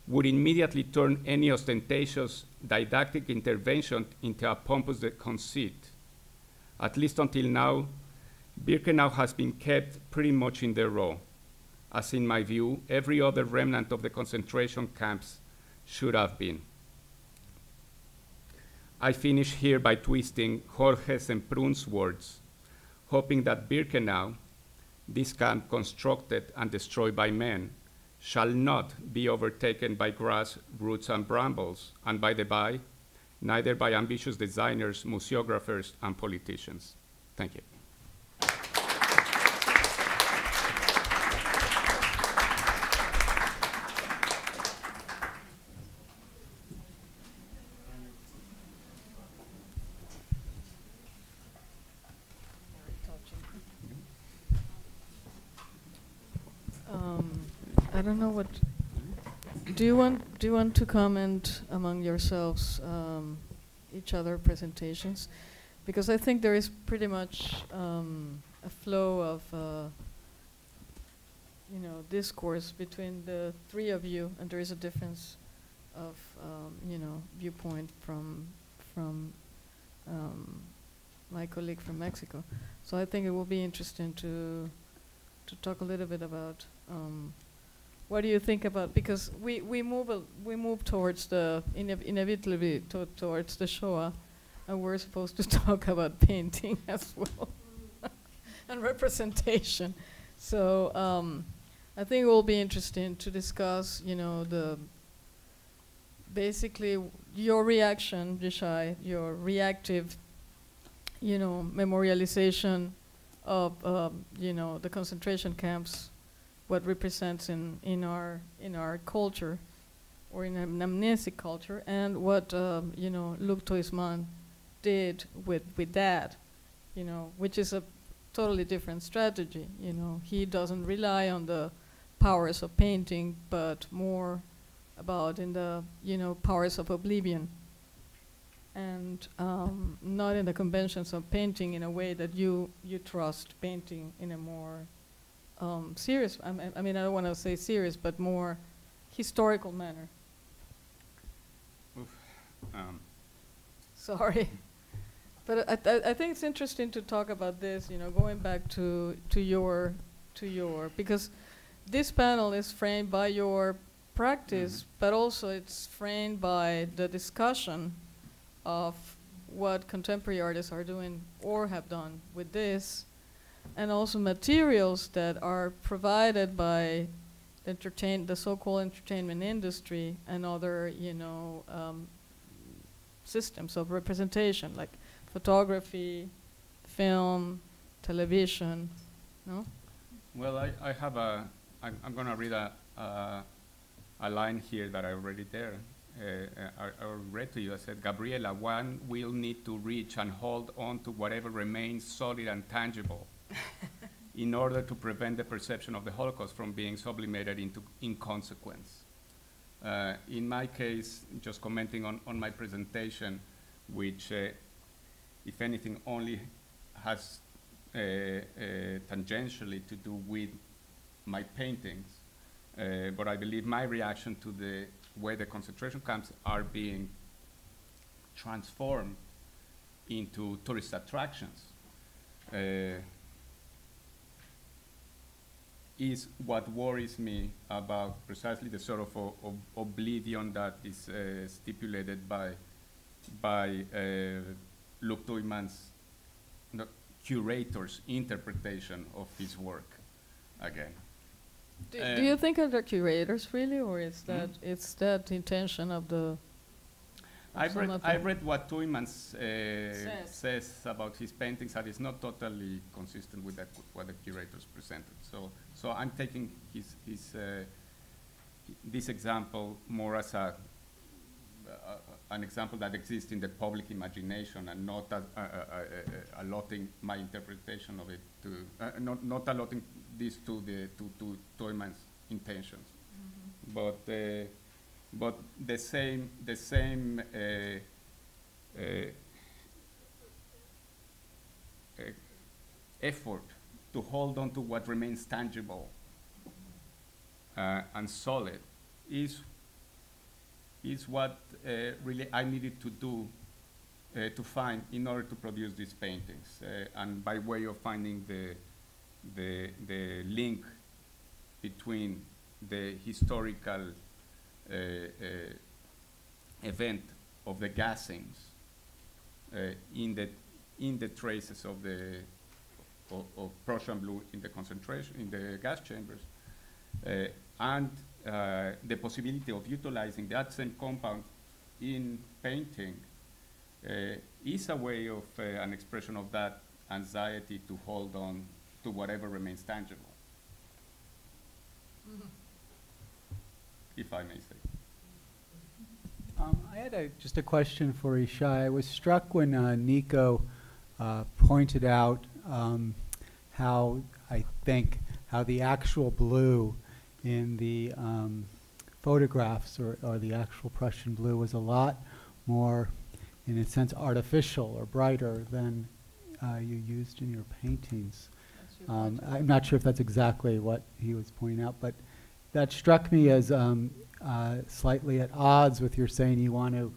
would immediately turn any ostentatious didactic intervention into a pompous conceit. At least until now, Birkenau has been kept pretty much in the raw, as in my view, every other remnant of the concentration camps should have been. I finish here by twisting Jorge Semprún's words, hoping that Birkenau, this camp constructed and destroyed by men, shall not be overtaken by grass, roots, and brambles, and by the by, neither by ambitious designers, museographers, and politicians. Thank you. I don't know what. Do you want to comment among yourselves each other presentations? Because I think there is pretty much a flow of discourse between the three of you, and there is a difference of viewpoint from my colleague from Mexico. So I think it will be interesting to talk a little bit about what do you think about, because we move towards the inevitably towards the Shoah, and we're supposed to talk about painting as well and representation. So I think it will be interesting to discuss, the basically your reaction, Yishai, your reactive, memorialization of, the concentration camps, what represents in our culture, or in an amnesic culture, and what Luc Tuysman did with that, which is a totally different strategy. He doesn't rely on the powers of painting, but more about in the powers of oblivion, and not in the conventions of painting in a way that you trust painting in a more serious, I mean, I don't want to say serious, but more historical manner. Sorry. But I think it's interesting to talk about this, going back to your, because this panel is framed by your practice, but also it's framed by the discussion of what contemporary artists are doing or have done with this, and also materials that are provided by the so-called entertainment industry and other, systems of representation, like photography, film, television, no? Well, I have I'm going to read a line here that I already there. I read to you. I said, Gabriela, one will need to reach and hold on to whatever remains solid and tangible in order to prevent the perception of the Holocaust from being sublimated into inconsequence. In my case, just commenting on my presentation, which, if anything, only has tangentially to do with my paintings, but I believe my reaction to the way the concentration camps are being transformed into tourist attractions is what worries me about precisely the sort of oblivion that is stipulated by Luc Tuysman's curator's interpretation of his work again. Do you think they're curators really, or is that it's that intention of the? I read what Tuysman says about his paintings, and it's not totally consistent with what the curators presented. So I'm taking this example more as an example that exists in the public imagination, and not allotting my interpretation of it to not allotting this to Tuysman's intentions, but the same effort to hold on to what remains tangible and solid is what really I needed to do to find in order to produce these paintings, and by way of finding the link between the historical event of the gassings in the traces of Prussian blue in the concentration in the gas chambers, and the possibility of utilizing that same compound in painting is a way of an expression of that anxiety to hold on to whatever remains tangible, if I may say. I had just a question for Yishai. I was struck when Nico pointed out how the actual blue in the photographs or the actual Prussian blue was a lot more, in a sense, artificial or brighter than you used in your paintings. That's your point. I'm not sure if that's exactly what he was pointing out, but that struck me as slightly at odds with your saying you want to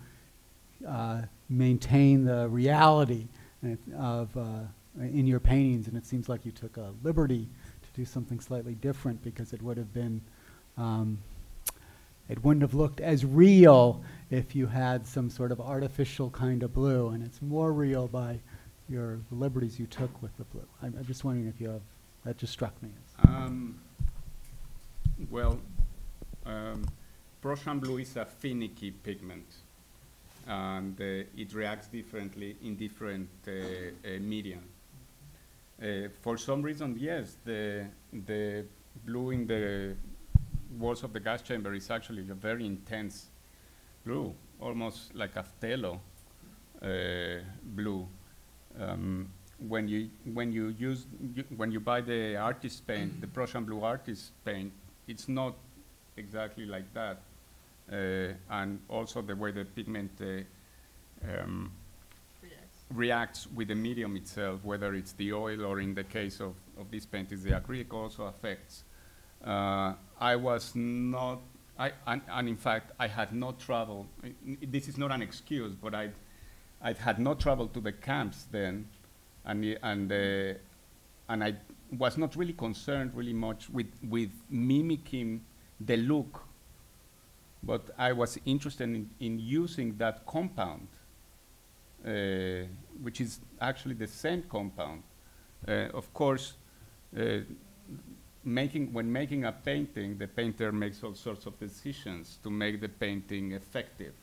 maintain the reality of in your paintings, and it seems like you took a liberty to do something slightly different because it would have been it wouldn't have looked as real if you had some sort of artificial kind of blue, and it's more real by the liberties you took with the blue. I'm just wondering if you have, that just struck me. Well, Prussian blue is a finicky pigment, and it reacts differently in different media. For some reason, yes, the blue in the walls of the gas chamber is actually a very intense blue, almost like a phthalo blue. When you buy the artist paint, the Prussian blue artist paint, it's not exactly like that. And also the way the pigment reacts with the medium itself, whether it's the oil or in the case of this paint is the acrylic, also affects. I was not, and in fact, I had not traveled. This is not an excuse, but I had not traveled to the camps then, and I was not really concerned really much with mimicking the look, but I was interested in using that compound, which is actually the same compound. Of course, when making a painting, the painter makes all sorts of decisions to make the painting effective.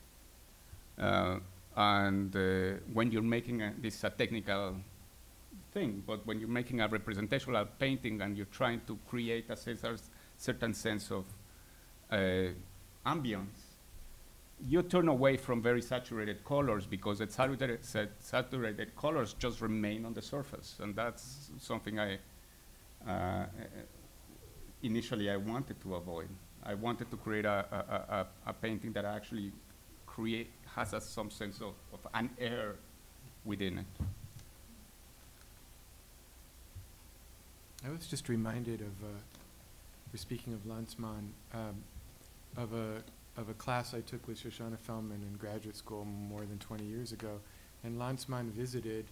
And when you're making this is a technical thing, but when you're making a representational painting and you're trying to create a certain sense of ambience, you turn away from very saturated colors because the saturated colors just remain on the surface, and that's something initially I wanted to avoid. I wanted to create a painting that actually has some sense of an air within it. I was just reminded of, we're speaking of Landsmann, of a class I took with Shoshana Feldman in graduate school more than 20 years ago, and Landsmann visited,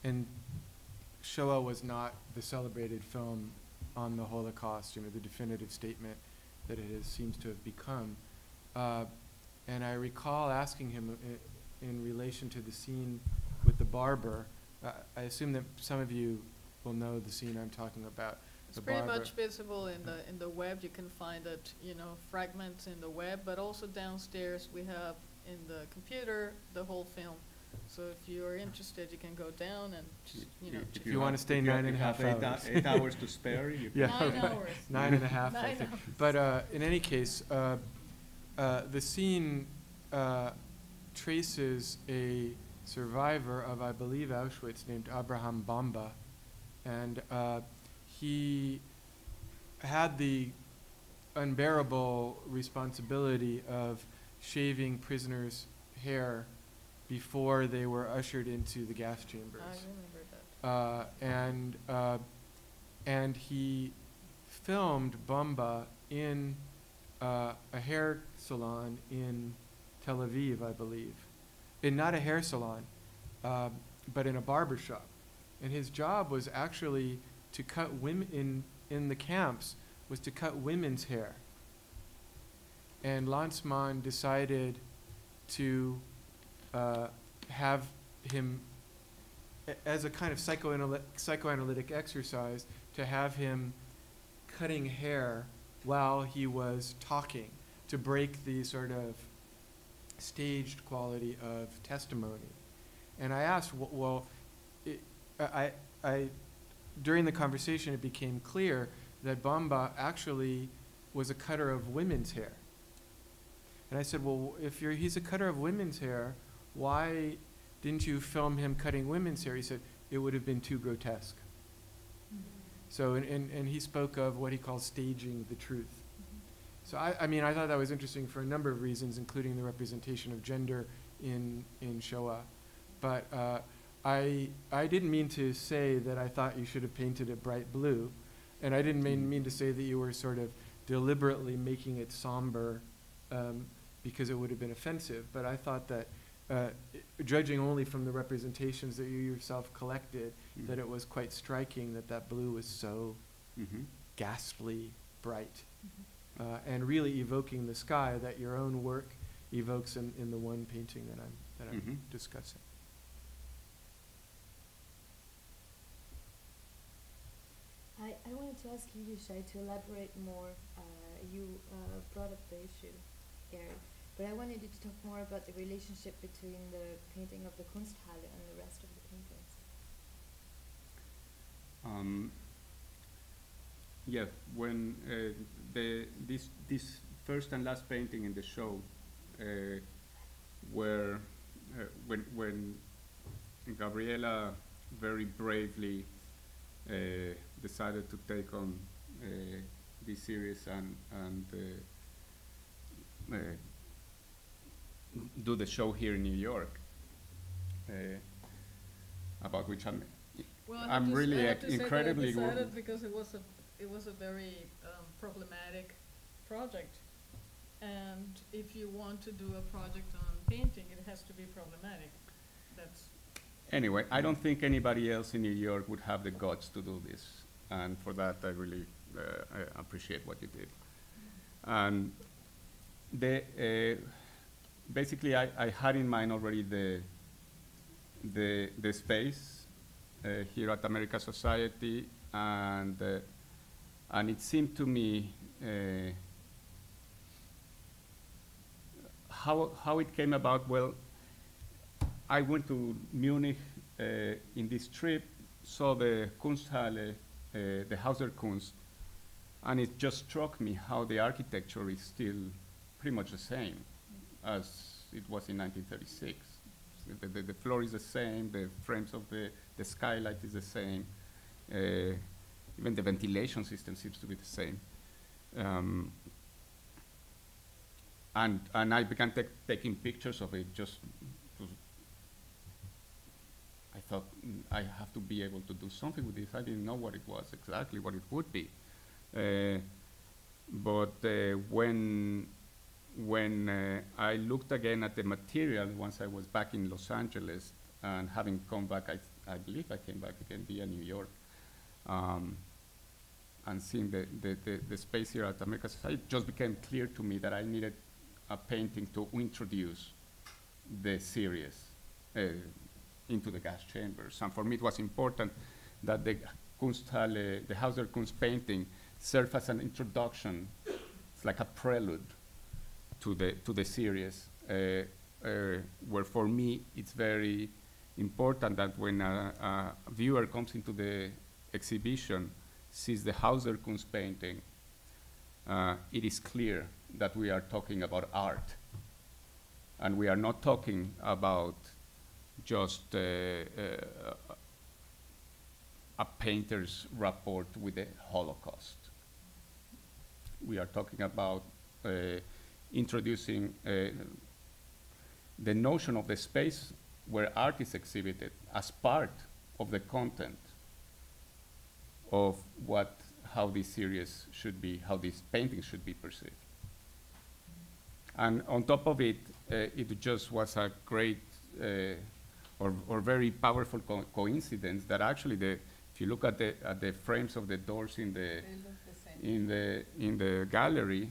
and Shoah was not the celebrated film on the Holocaust, the definitive statement that it seems to have become. And I recall asking him in relation to the scene with the barber. I assume that some of you will know the scene I'm talking about. It's pretty much visible in the web. You can find it, fragments in the web, but also downstairs we have in the computer the whole film. So if you are interested, you can go down and just, If you want to stay 9.5 hours. 8 hours to spare, you can. Yeah, 9 right. hours. 9.5, 9 I think. hours. But in any case, the scene traces a survivor of, I believe, Auschwitz named Abraham Bamba. And he had the unbearable responsibility of shaving prisoners' hair before they were ushered into the gas chambers. I remember that. And he filmed Bamba in a hair salon in Tel Aviv, I believe. Not a hair salon, but in a barber shop. And his job was actually to cut women in the camps, was to cut women's hair. And Landsmann decided to have him, as a kind of psychoanalytic exercise, to have him cutting hair while he was talking, to break the sort of staged quality of testimony. And I asked, during the conversation it became clear that Bamba actually was a cutter of women's hair. And I said, well, if he's a cutter of women's hair, why didn't you film him cutting women's hair? He said, it would have been too grotesque. So, and he spoke of what he calls staging the truth. So I mean, I thought that was interesting for a number of reasons, including the representation of gender in Showa. But I didn't mean to say that I thought you should have painted it bright blue, and I didn't mean to say that you were sort of deliberately making it somber because it would have been offensive. But I thought that judging only from the representations that you yourself collected, that it was quite striking that that blue was so ghastly bright. And really evoking the sky that your own work evokes in the one painting that I'm discussing. I wanted to ask you, Yishai, to elaborate more. You brought up the issue, Gary, but I wanted you to talk more about the relationship between the painting of the Kunsthalle and the rest of the paintings. Yeah, when this first and last painting in the show, where when Gabriela very bravely decided to take on this series and do the show here in New York, about which I'm really incredibly decided because it was a very problematic project, and if you want to do a project on painting, it has to be problematic. That's anyway. I don't think anybody else in New York would have the guts to do this, and for that I really I appreciate what you did. And basically I had in mind already the space here at America Society, and it seemed to me how it came about. Well, I went to Munich in this trip, saw the Kunsthalle, the Hauser Kunst, and it just struck me how the architecture is still pretty much the same as it was in 1936. The floor is the same, the frames of the skylight is the same, even the ventilation system seems to be the same. And I began taking pictures of it. Just I thought I have to be able to do something with this. I didn't know what it was exactly, what it would be. But when I looked again at the material once I was back in Los Angeles, and having come back, I believe I came back again via New York, and seeing the space here at America Society, it just became clear to me that I needed a painting to introduce the series into the gas chambers. And for me it was important that the Kunsthalle, the Hauser Kunst painting, serve as an introduction. It's like a prelude to the series, where for me it's very important that when a viewer comes into the exhibition, sees the Hauser Kunst painting, it is clear that we are talking about art, and we are not talking about just a painter's rapport with the Holocaust. We are talking about introducing the notion of the space where art is exhibited as part of the content of how this series should be, how this painting should be perceived. And on top of it, it just was a great or very powerful coincidence that actually if you look at the frames of the doors in the gallery,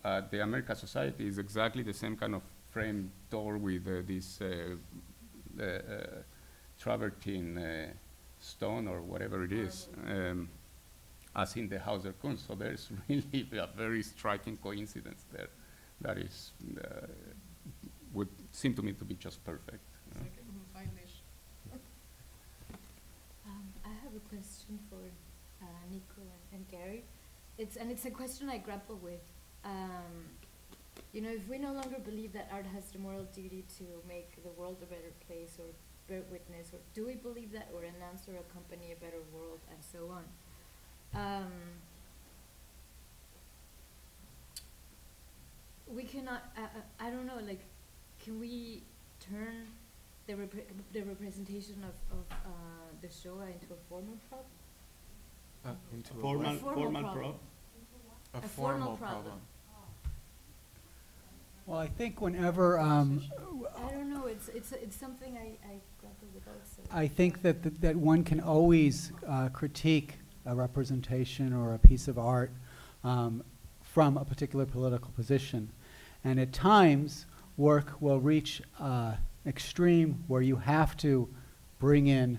the America Society is exactly the same kind of frame door with this travertine stone or whatever it is, as in the Hauser Kunst. So there's really a very striking coincidence there that is would seem to me to be just perfect. I have a question for Nico and Gary. It's a question I grapple with. You know, if we no longer believe that art has the moral duty to make the world a better place or bear witness, or do we believe that or announce or accompany a better world and so on? We cannot, I don't know, like, can we turn the representation of the Shoah into a formal problem? Into a Formal, A formal formal problem. prop. A A formal formal problem. problem. Well, I think whenever, I don't know, it's something I grapple with also. I think that one can always critique a representation or a piece of art from a particular political position. And at times, work will reach extreme where you have to bring in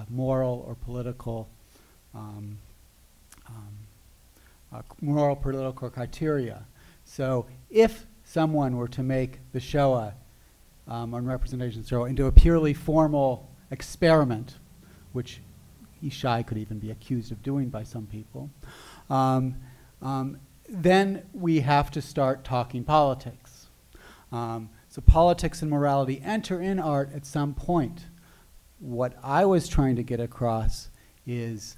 moral or political criteria. So if someone were to make the Shoah on representation Shoah into a purely formal experiment, which Yishai could even be accused of doing by some people, then we have to start talking politics. So politics and morality enter in art at some point. What I was trying to get across is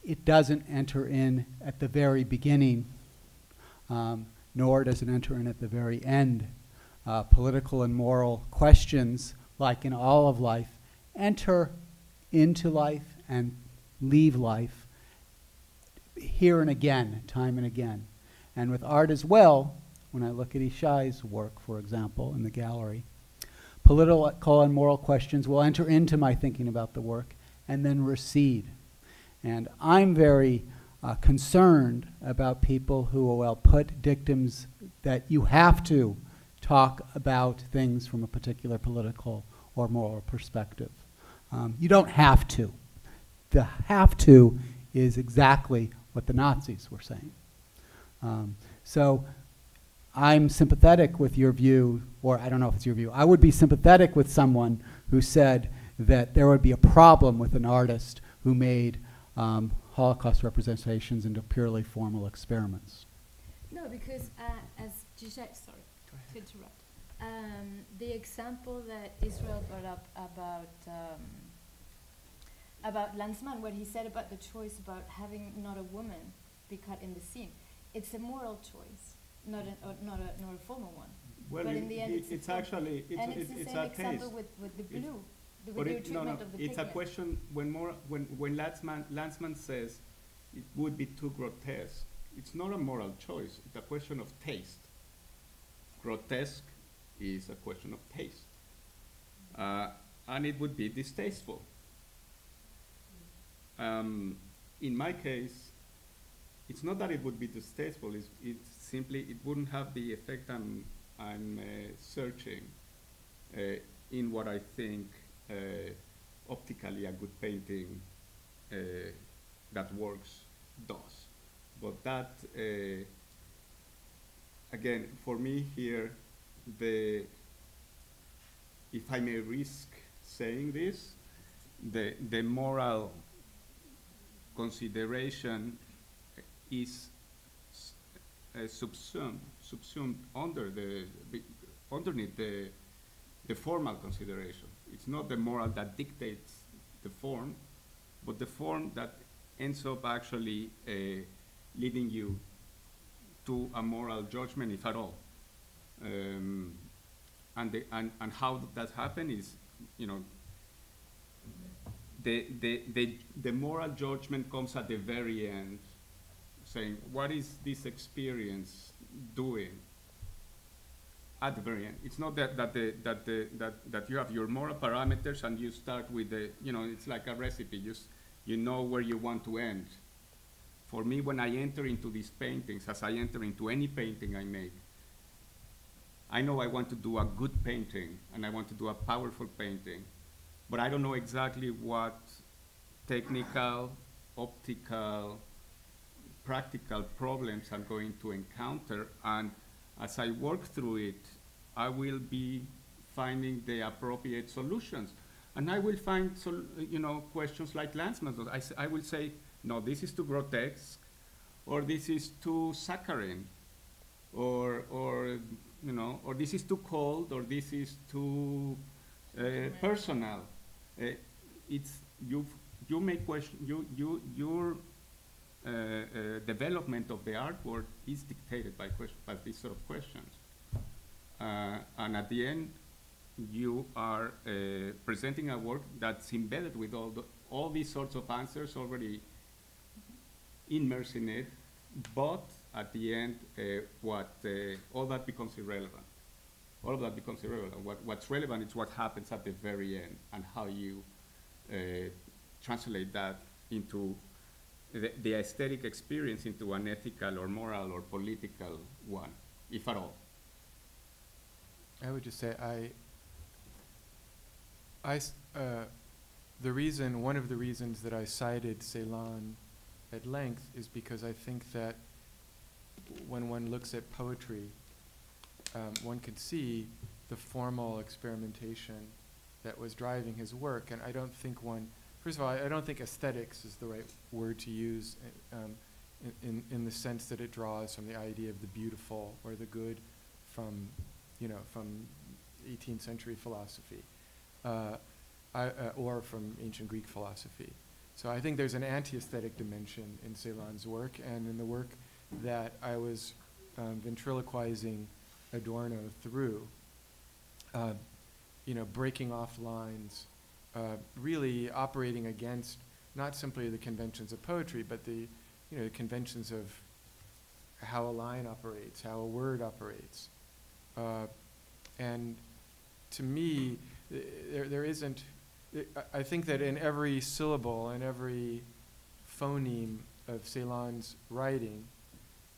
it doesn't enter in at the very beginning, nor does it enter in at the very end. Political and moral questions, like in all of life, enter into life and leave life here and again, time and again. And with art as well, when I look at Yishai's work, for example, in the gallery, political and moral questions will enter into my thinking about the work and then recede. And I'm very concerned about people who will put dictums that you have to talk about things from a particular political or moral perspective. You don't have to. The have to is exactly what the Nazis were saying. So I'm sympathetic with your view, or I don't know if it's your view. I would be sympathetic with someone who said that there would be a problem with an artist who made Holocaust representations into purely formal experiments. No, because as Yishai, sorry to interrupt, the example that Israel brought up about Lanzmann, what he said about the choice about having not a woman be cut in the scene, it's a moral choice, not a formal one. Well, But in the end, it's actually, and it's the same a example taste. with the It's- blue, the But blue it, no, treatment no, of the it's a pigment. question when Lanzmann says it would be too grotesque, it's not a moral choice, it's a question of taste. Grotesque is a question of taste. And it would be distasteful. In my case, it's not that it would be distasteful, it's simply, it wouldn't have the effect I'm searching in what I think optically a good painting that works does. But that, again, for me here, if I may risk saying this, the moral consideration is subsumed underneath the formal consideration. It's not the moral that dictates the form, but the form that ends up actually leading you to a moral judgment, if at all. And how that happens is, you know, the moral judgment comes at the very end, saying, what is this experience doing? At the very end, it's not that you have your moral parameters and you start with the, you know, it's like a recipe. You know where you want to end. For me, when I enter into these paintings, as I enter into any painting I make, I know I want to do a good painting and I want to do a powerful painting, but I don't know exactly what technical, optical, practical problems I'm going to encounter, and as I work through it, I will be finding the appropriate solutions. And I will find, questions like Lanzmann's. I will say, no, this is too grotesque, or this is too saccharine, or this is too cold, or this is too personal. you may question, your development of the artwork is dictated by these sort of questions. And at the end, you are presenting a work that's embedded with all these sorts of answers already immersed in it, but at the end, all that becomes irrelevant. All of that becomes irrelevant. What's relevant is what happens at the very end and how you translate that into the aesthetic experience into an ethical or moral or political one, if at all. I would just say one of the reasons that I cited Ceylon at length is because I think that when one looks at poetry, one could see the formal experimentation that was driving his work. And I don't think first of all, I don't think aesthetics is the right word to use in the sense that it draws from the idea of the beautiful or the good from 18th century philosophy or from ancient Greek philosophy. So I think there's an anti-aesthetic dimension in Ceylon's work, and in the work that I was ventriloquizing Adorno through, breaking off lines, really operating against not simply the conventions of poetry, but the conventions of how a line operates, how a word operates. And to me, there isn't, I think that in every syllable and every phoneme of Ceylon's writing,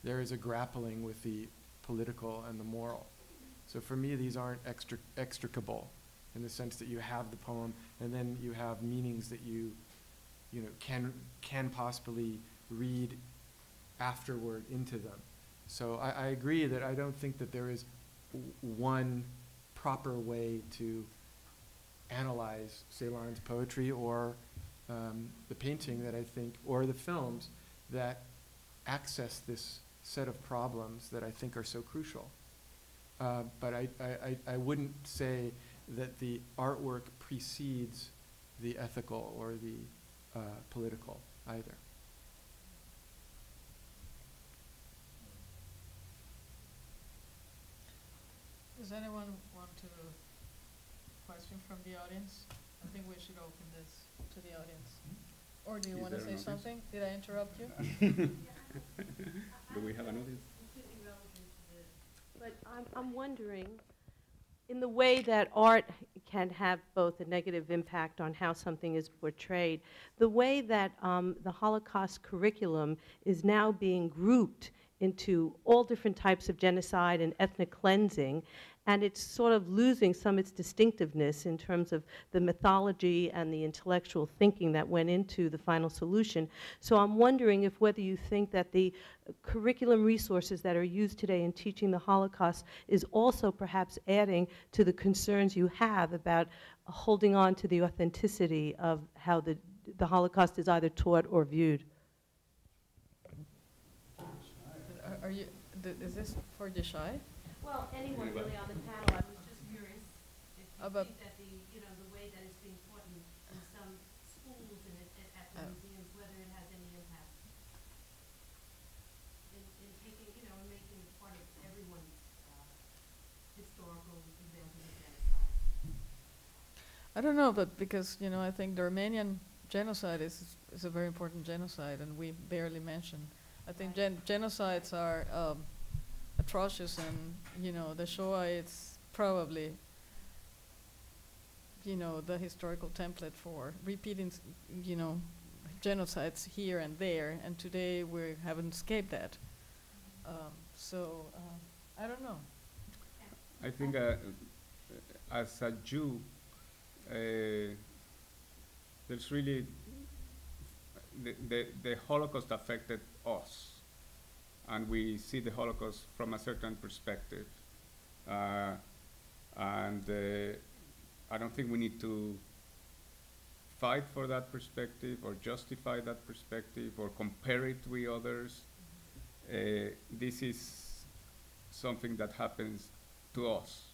there is a grappling with the political and the moral. So for me, these aren't extricable in the sense that you have the poem and then you have meanings that you can possibly read afterward into them. So I agree that I don't think that there is one proper way to analyze Ceylon's poetry or the painting that I think, or the films that access this set of problems that I think are so crucial. But I wouldn't say that the artwork precedes the ethical or the political either. Does anyone want to question from the audience? I think we should open this to the audience. Or do you Is want to there say an audience? something? Did I interrupt you? Do we have an audience? Completely relevant to this. But I'm wondering, in the way that art can have both a negative impact on how something is portrayed, the way that the Holocaust curriculum is now being grouped into all different types of genocide and ethnic cleansing, and it's sort of losing some of its distinctiveness in terms of the mythology and the intellectual thinking that went into the final solution. So I'm wondering if whether you think that the curriculum resources that are used today in teaching the Holocaust is also perhaps adding to the concerns you have about holding on to the authenticity of how the Holocaust is either taught or viewed. Is this for Deshai? Well, anyone really on the panel, I was just curious if you About- think that the way that it's being taught in some schools and at the museums, whether it has any impact in taking, and making it part of everyone's historical examples of genocide. I don't know, but because, I think the Armenian genocide is a very important genocide, and we barely mention. I think genocides are atrocious, and, the Shoah, it's probably, the historical template for repeating, genocides here and there, and today we haven't escaped that. I don't know. I think as a Jew, there's really the Holocaust affected us, and we see the Holocaust from a certain perspective, and I don't think we need to fight for that perspective or justify that perspective or compare it with others. This is something that happens to us.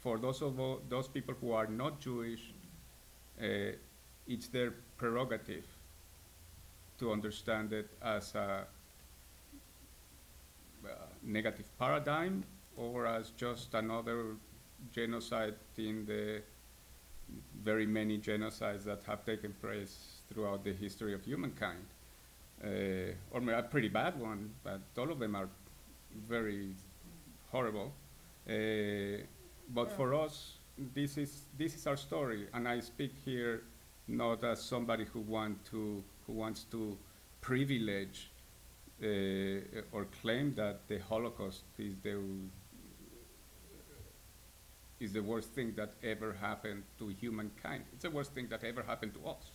For those people who are not Jewish, it's their prerogative to understand it as a negative paradigm or as just another genocide in the very many genocides that have taken place throughout the history of humankind. Or maybe a pretty bad one, but all of them are very horrible. But for us, this is our story, and I speak here not as somebody who wants to privilege or claim that the Holocaust is the worst thing that ever happened to humankind. It's the worst thing that ever happened to us.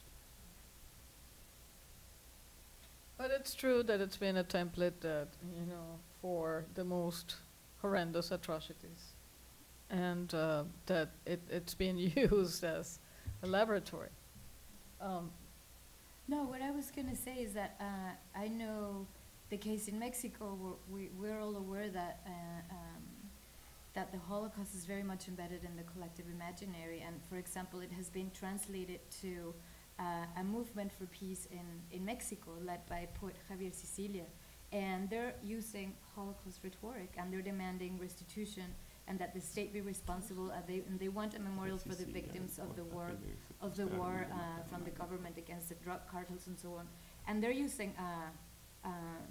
But it's true that it's been a template that, you know, for the most horrendous atrocities, and that it's been used as a laboratory. No, what I was going to say is that I know the case in Mexico, we're all aware that that the Holocaust is very much embedded in the collective imaginary, and for example, it has been translated to a movement for peace in Mexico, led by poet Javier Sicilia, and they're using Holocaust rhetoric, and they're demanding restitution, and that the state be responsible, and they want a memorial for the victims of the war from the government against the drug cartels and so on, and they're using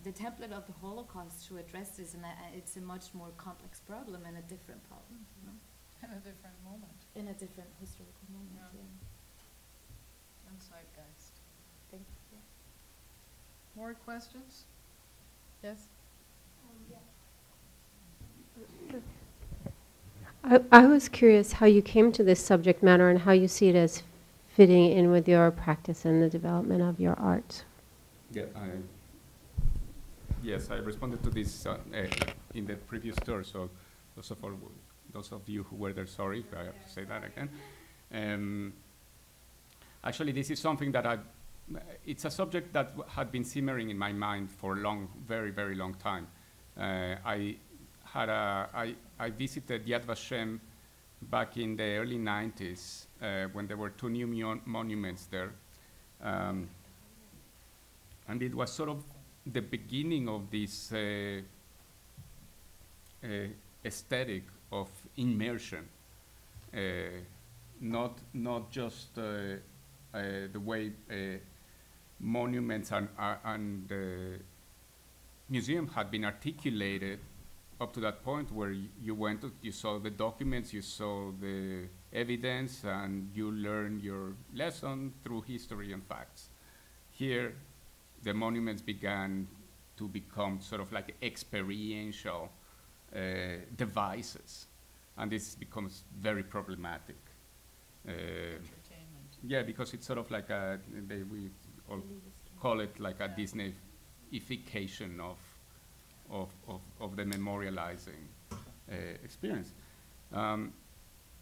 the template of the Holocaust to address this, and it's a much more complex problem and a different problem, you know? In a different moment. In a different historical moment. Yeah. Yeah. And zeitgeist. Thank you. More questions? Yes? I was curious how you came to this subject matter and how you see it as fitting in with your practice and the development of your art. Yeah, yes, I responded to this in the previous tour, so those of you who were there, sorry if I have to say that again. Actually, this is something that it's a subject that had been simmering in my mind for a very, very long time. I visited Yad Vashem back in the early 90s when there were two new monuments there. And it was sort of the beginning of this aesthetic of immersion, not just the way monuments and the museum had been articulated up to that point, where you saw the documents, you saw the evidence, and you learned your lesson through history and facts. Here, the monuments began to become sort of like experiential devices, and this becomes very problematic. Yeah, because it's sort of like we all call it like a Disneyification of the memorializing experience.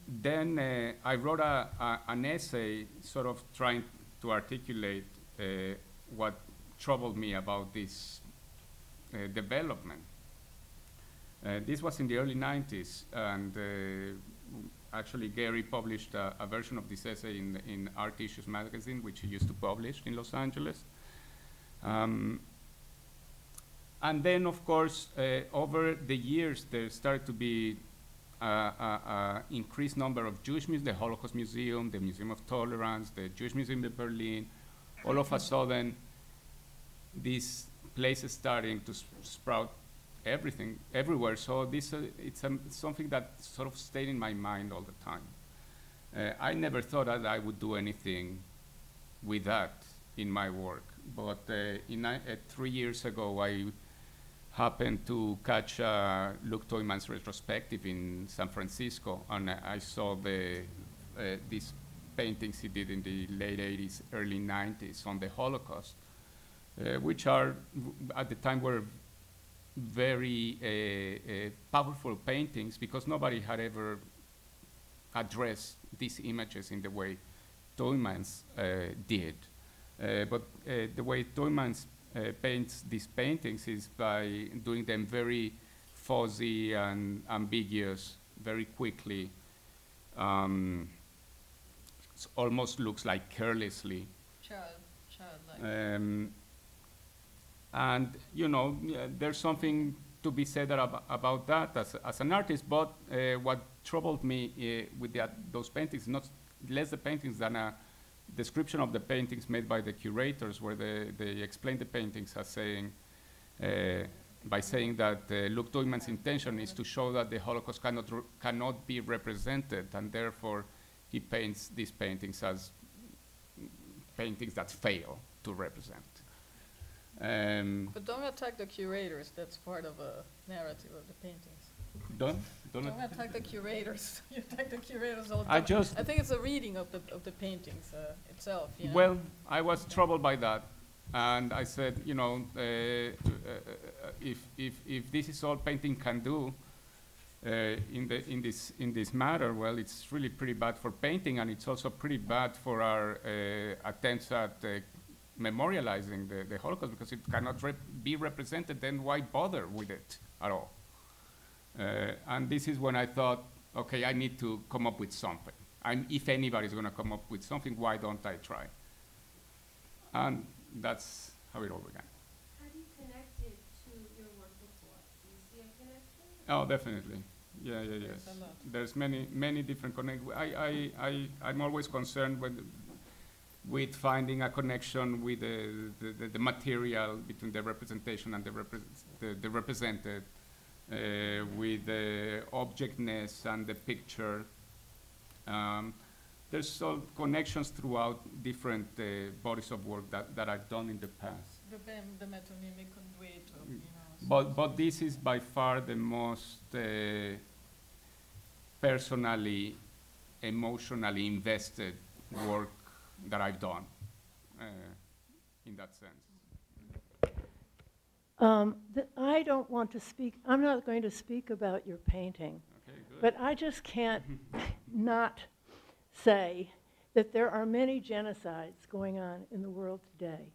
Then I wrote an essay sort of trying to articulate what troubled me about this development. This was in the early 90s, and actually Gary published a version of this essay in Art Issues magazine, which he used to publish in Los Angeles. And then, of course, over the years, there started to be an increased number of Jewish museums, the Holocaust Museum, the Museum of Tolerance, the Jewish Museum in Berlin. All of a sudden, these places starting to sprout everywhere. So it's something that sort of stayed in my mind all the time. I never thought that I would do anything with that in my work. But 3 years ago, I happened to catch Luc Tuymans' retrospective in San Francisco, and I saw these paintings he did in the late 80s, early 90s on the Holocaust, which at the time were very powerful paintings, because nobody had ever addressed these images in the way Tuymans did. But the way Tuymans paints these paintings is by doing them very fuzzy and ambiguous very quickly. almost looks like carelessly. Childlike. And you know, there's something to be said about that as an artist. But what troubled me with those paintings, not less the paintings than a description of the paintings made by the curators, where they explain the paintings as saying, by saying that Luc Tuymans' intention is to show that the Holocaust cannot be represented, and therefore he paints these paintings as paintings that fail to represent. But don't attack the curators. That's part of a narrative of the paintings. Don't attack the curators. You attack the curators all the I time. I think it's a reading of the paintings itself. You know? Well, I was troubled by that, and I said, you know, if this is all painting can do in this matter, well, it's really pretty bad for painting, and it's also pretty bad for our attempts at memorializing the Holocaust, because it cannot be represented. Then why bother with it at all? And this is when I thought, okay, I need to come up with something. And if anybody's going to come up with something, why don't I try? And that's how it all began. How do you connect it to your work before? Do you see a connection? Oh, definitely. Yeah, yes. There's many different connections. I'm always concerned with finding a connection with the material between the representation and the represented, with the objectness and the picture. There's all connections throughout different bodies of work that I've done in the past. The metonymic conduito, you know. But this is by far the most personally, emotionally invested work that I've done in that sense. I don't want to speak, I'm not going to speak about your painting, Okay, good. but I just can't not say that there are many genocides going on in the world today.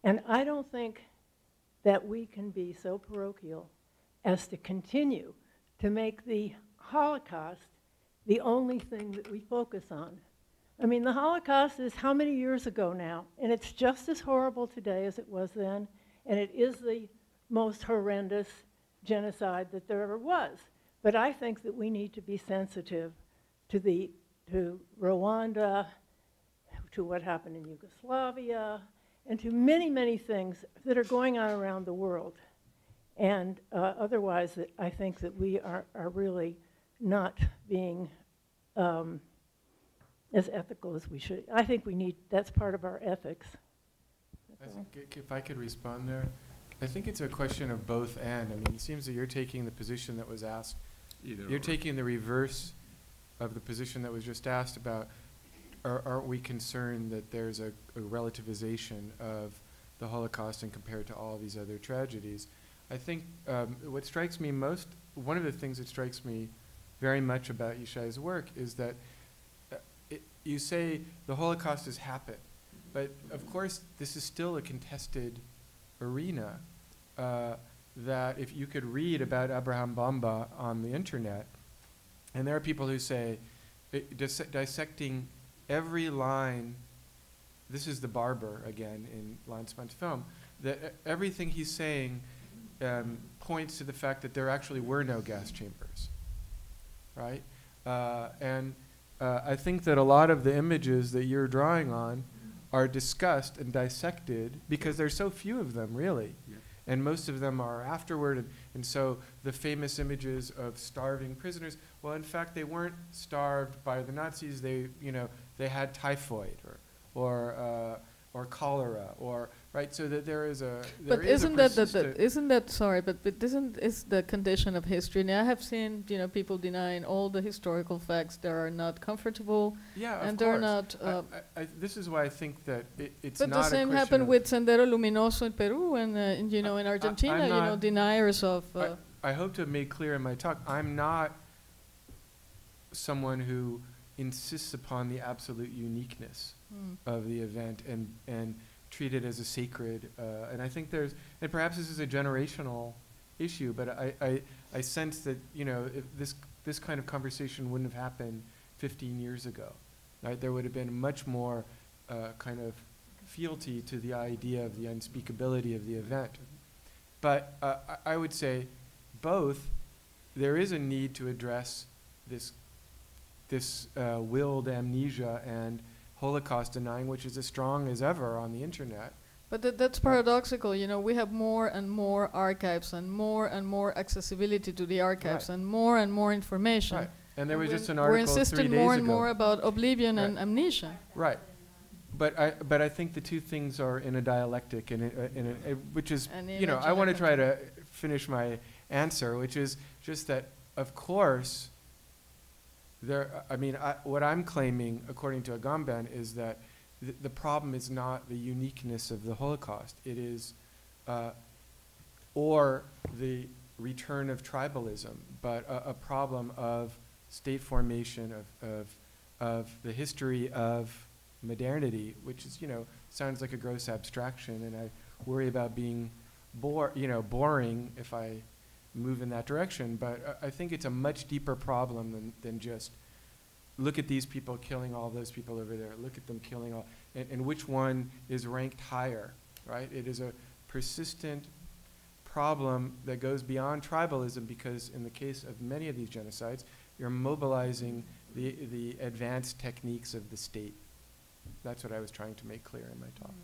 And I don't think that we can be so parochial as to continue to make the Holocaust the only thing that we focus on. I mean, the Holocaust is how many years ago now? And it's just as horrible today as it was then, and it is the most horrendous genocide that there ever was. But I think that we need to be sensitive to Rwanda, to what happened in Yugoslavia, and to many, many things that are going on around the world. And otherwise, I think that we are really not being as ethical as we should. I think we need, that's part of our ethics. I think if I could respond there, I think it's a question of both and. I mean, it seems that you're taking the position that was asked. You're taking the reverse of the position that was just asked about, aren't we concerned that there's a relativization of the Holocaust and compared to all these other tragedies? I think what strikes me most, one of the things that strikes me very much about Yishai's work is that you say the Holocaust has happened, but of course this is still a contested arena. That if you could read about Abraham Bamba on the internet, and there are people who say, dissecting every line, this is the barber again in Lanzmann's film, that everything he's saying points to the fact that there actually were no gas chambers, right? And I think that a lot of the images that you're drawing on are discussed and dissected because there's so few of them, really. Yeah. And most of them are afterward. And so the famous images of starving prisoners, well, in fact, they weren't starved by the Nazis. They, you know, they had typhoid or cholera, or right. So that there is a. But isn't that is the condition of history? Now I have seen people denying all the historical facts. They are not comfortable. Yeah, and of they're course. not. This is why I think that it's but not. the same happened with Sendero Luminoso in Peru and in Argentina. Deniers of. I hope to have made clear in my talk, I'm not someone who insists upon the absolute uniqueness of the event and treat it as a sacred. And I think and perhaps this is a generational issue, but I sense that, if this kind of conversation wouldn't have happened 15 years ago. right? There would have been much more kind of fealty to the idea of the unspeakability of the event. But I would say both, there is a need to address this willed amnesia and Holocaust denying, which is as strong as ever on the internet. But that's paradoxical, you know, we have more and more archives and more accessibility to the archives, Right. and more information. Right. And there was We're- just an we're article 3 days insisting ago. more and more about oblivion Right. and amnesia. Right. But I think the two things are in a dialectic, which is, And you know, image I and want to try to content. finish my answer, which is just that, of course, what I'm claiming, according to Agamben, is that the problem is not the uniqueness of the Holocaust. It is, or the return of tribalism, but a problem of state formation, of the history of modernity, which is, you know, sounds like a gross abstraction, and I worry about being boring if I move in that direction. But I think it's a much deeper problem than just look at these people killing all those people over there, look at them killing all, and which one is ranked higher, right? It is a persistent problem that goes beyond tribalism, because in the case of many of these genocides, you're mobilizing the advanced techniques of the state. That's what I was trying to make clear in my talk.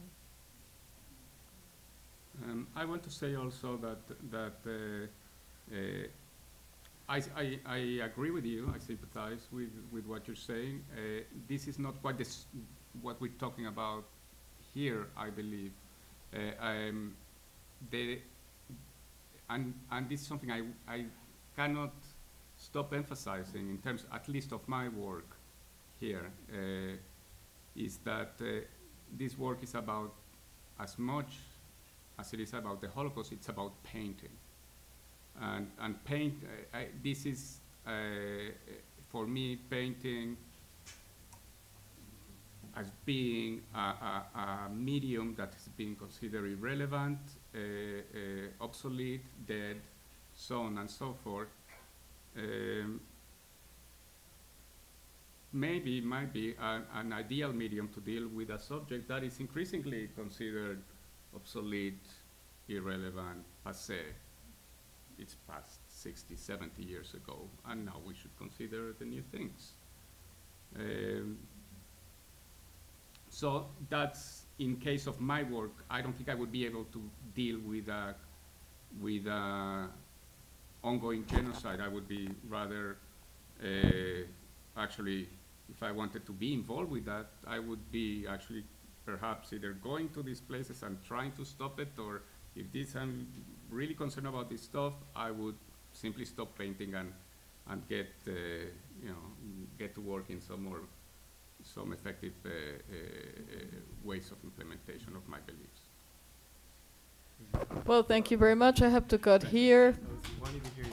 I want to say also that I agree with you. I sympathize with what you're saying. This is not quite what we're talking about here, I believe. And this is something I cannot stop emphasizing in terms, at least of my work here, is that this work is about, as much as it is about the Holocaust, it's about painting. And this is, for me, painting as being a medium that has been considered irrelevant, obsolete, dead, so on and so forth. Maybe it might be an ideal medium to deal with a subject that is increasingly considered obsolete, irrelevant, passé. It's past 60, 70 years ago, and now we should consider the new things. So that's, in case of my work, I don't think I would be able to deal with ongoing genocide. I would be rather, actually, if I wanted to be involved with that, I would be actually perhaps either going to these places and trying to stop it, or if I'm really concerned about this stuff, I would simply stop painting and get to work in some effective ways of implementation of my beliefs. Well, thank you very much. I have to cut here. I was wanting to hear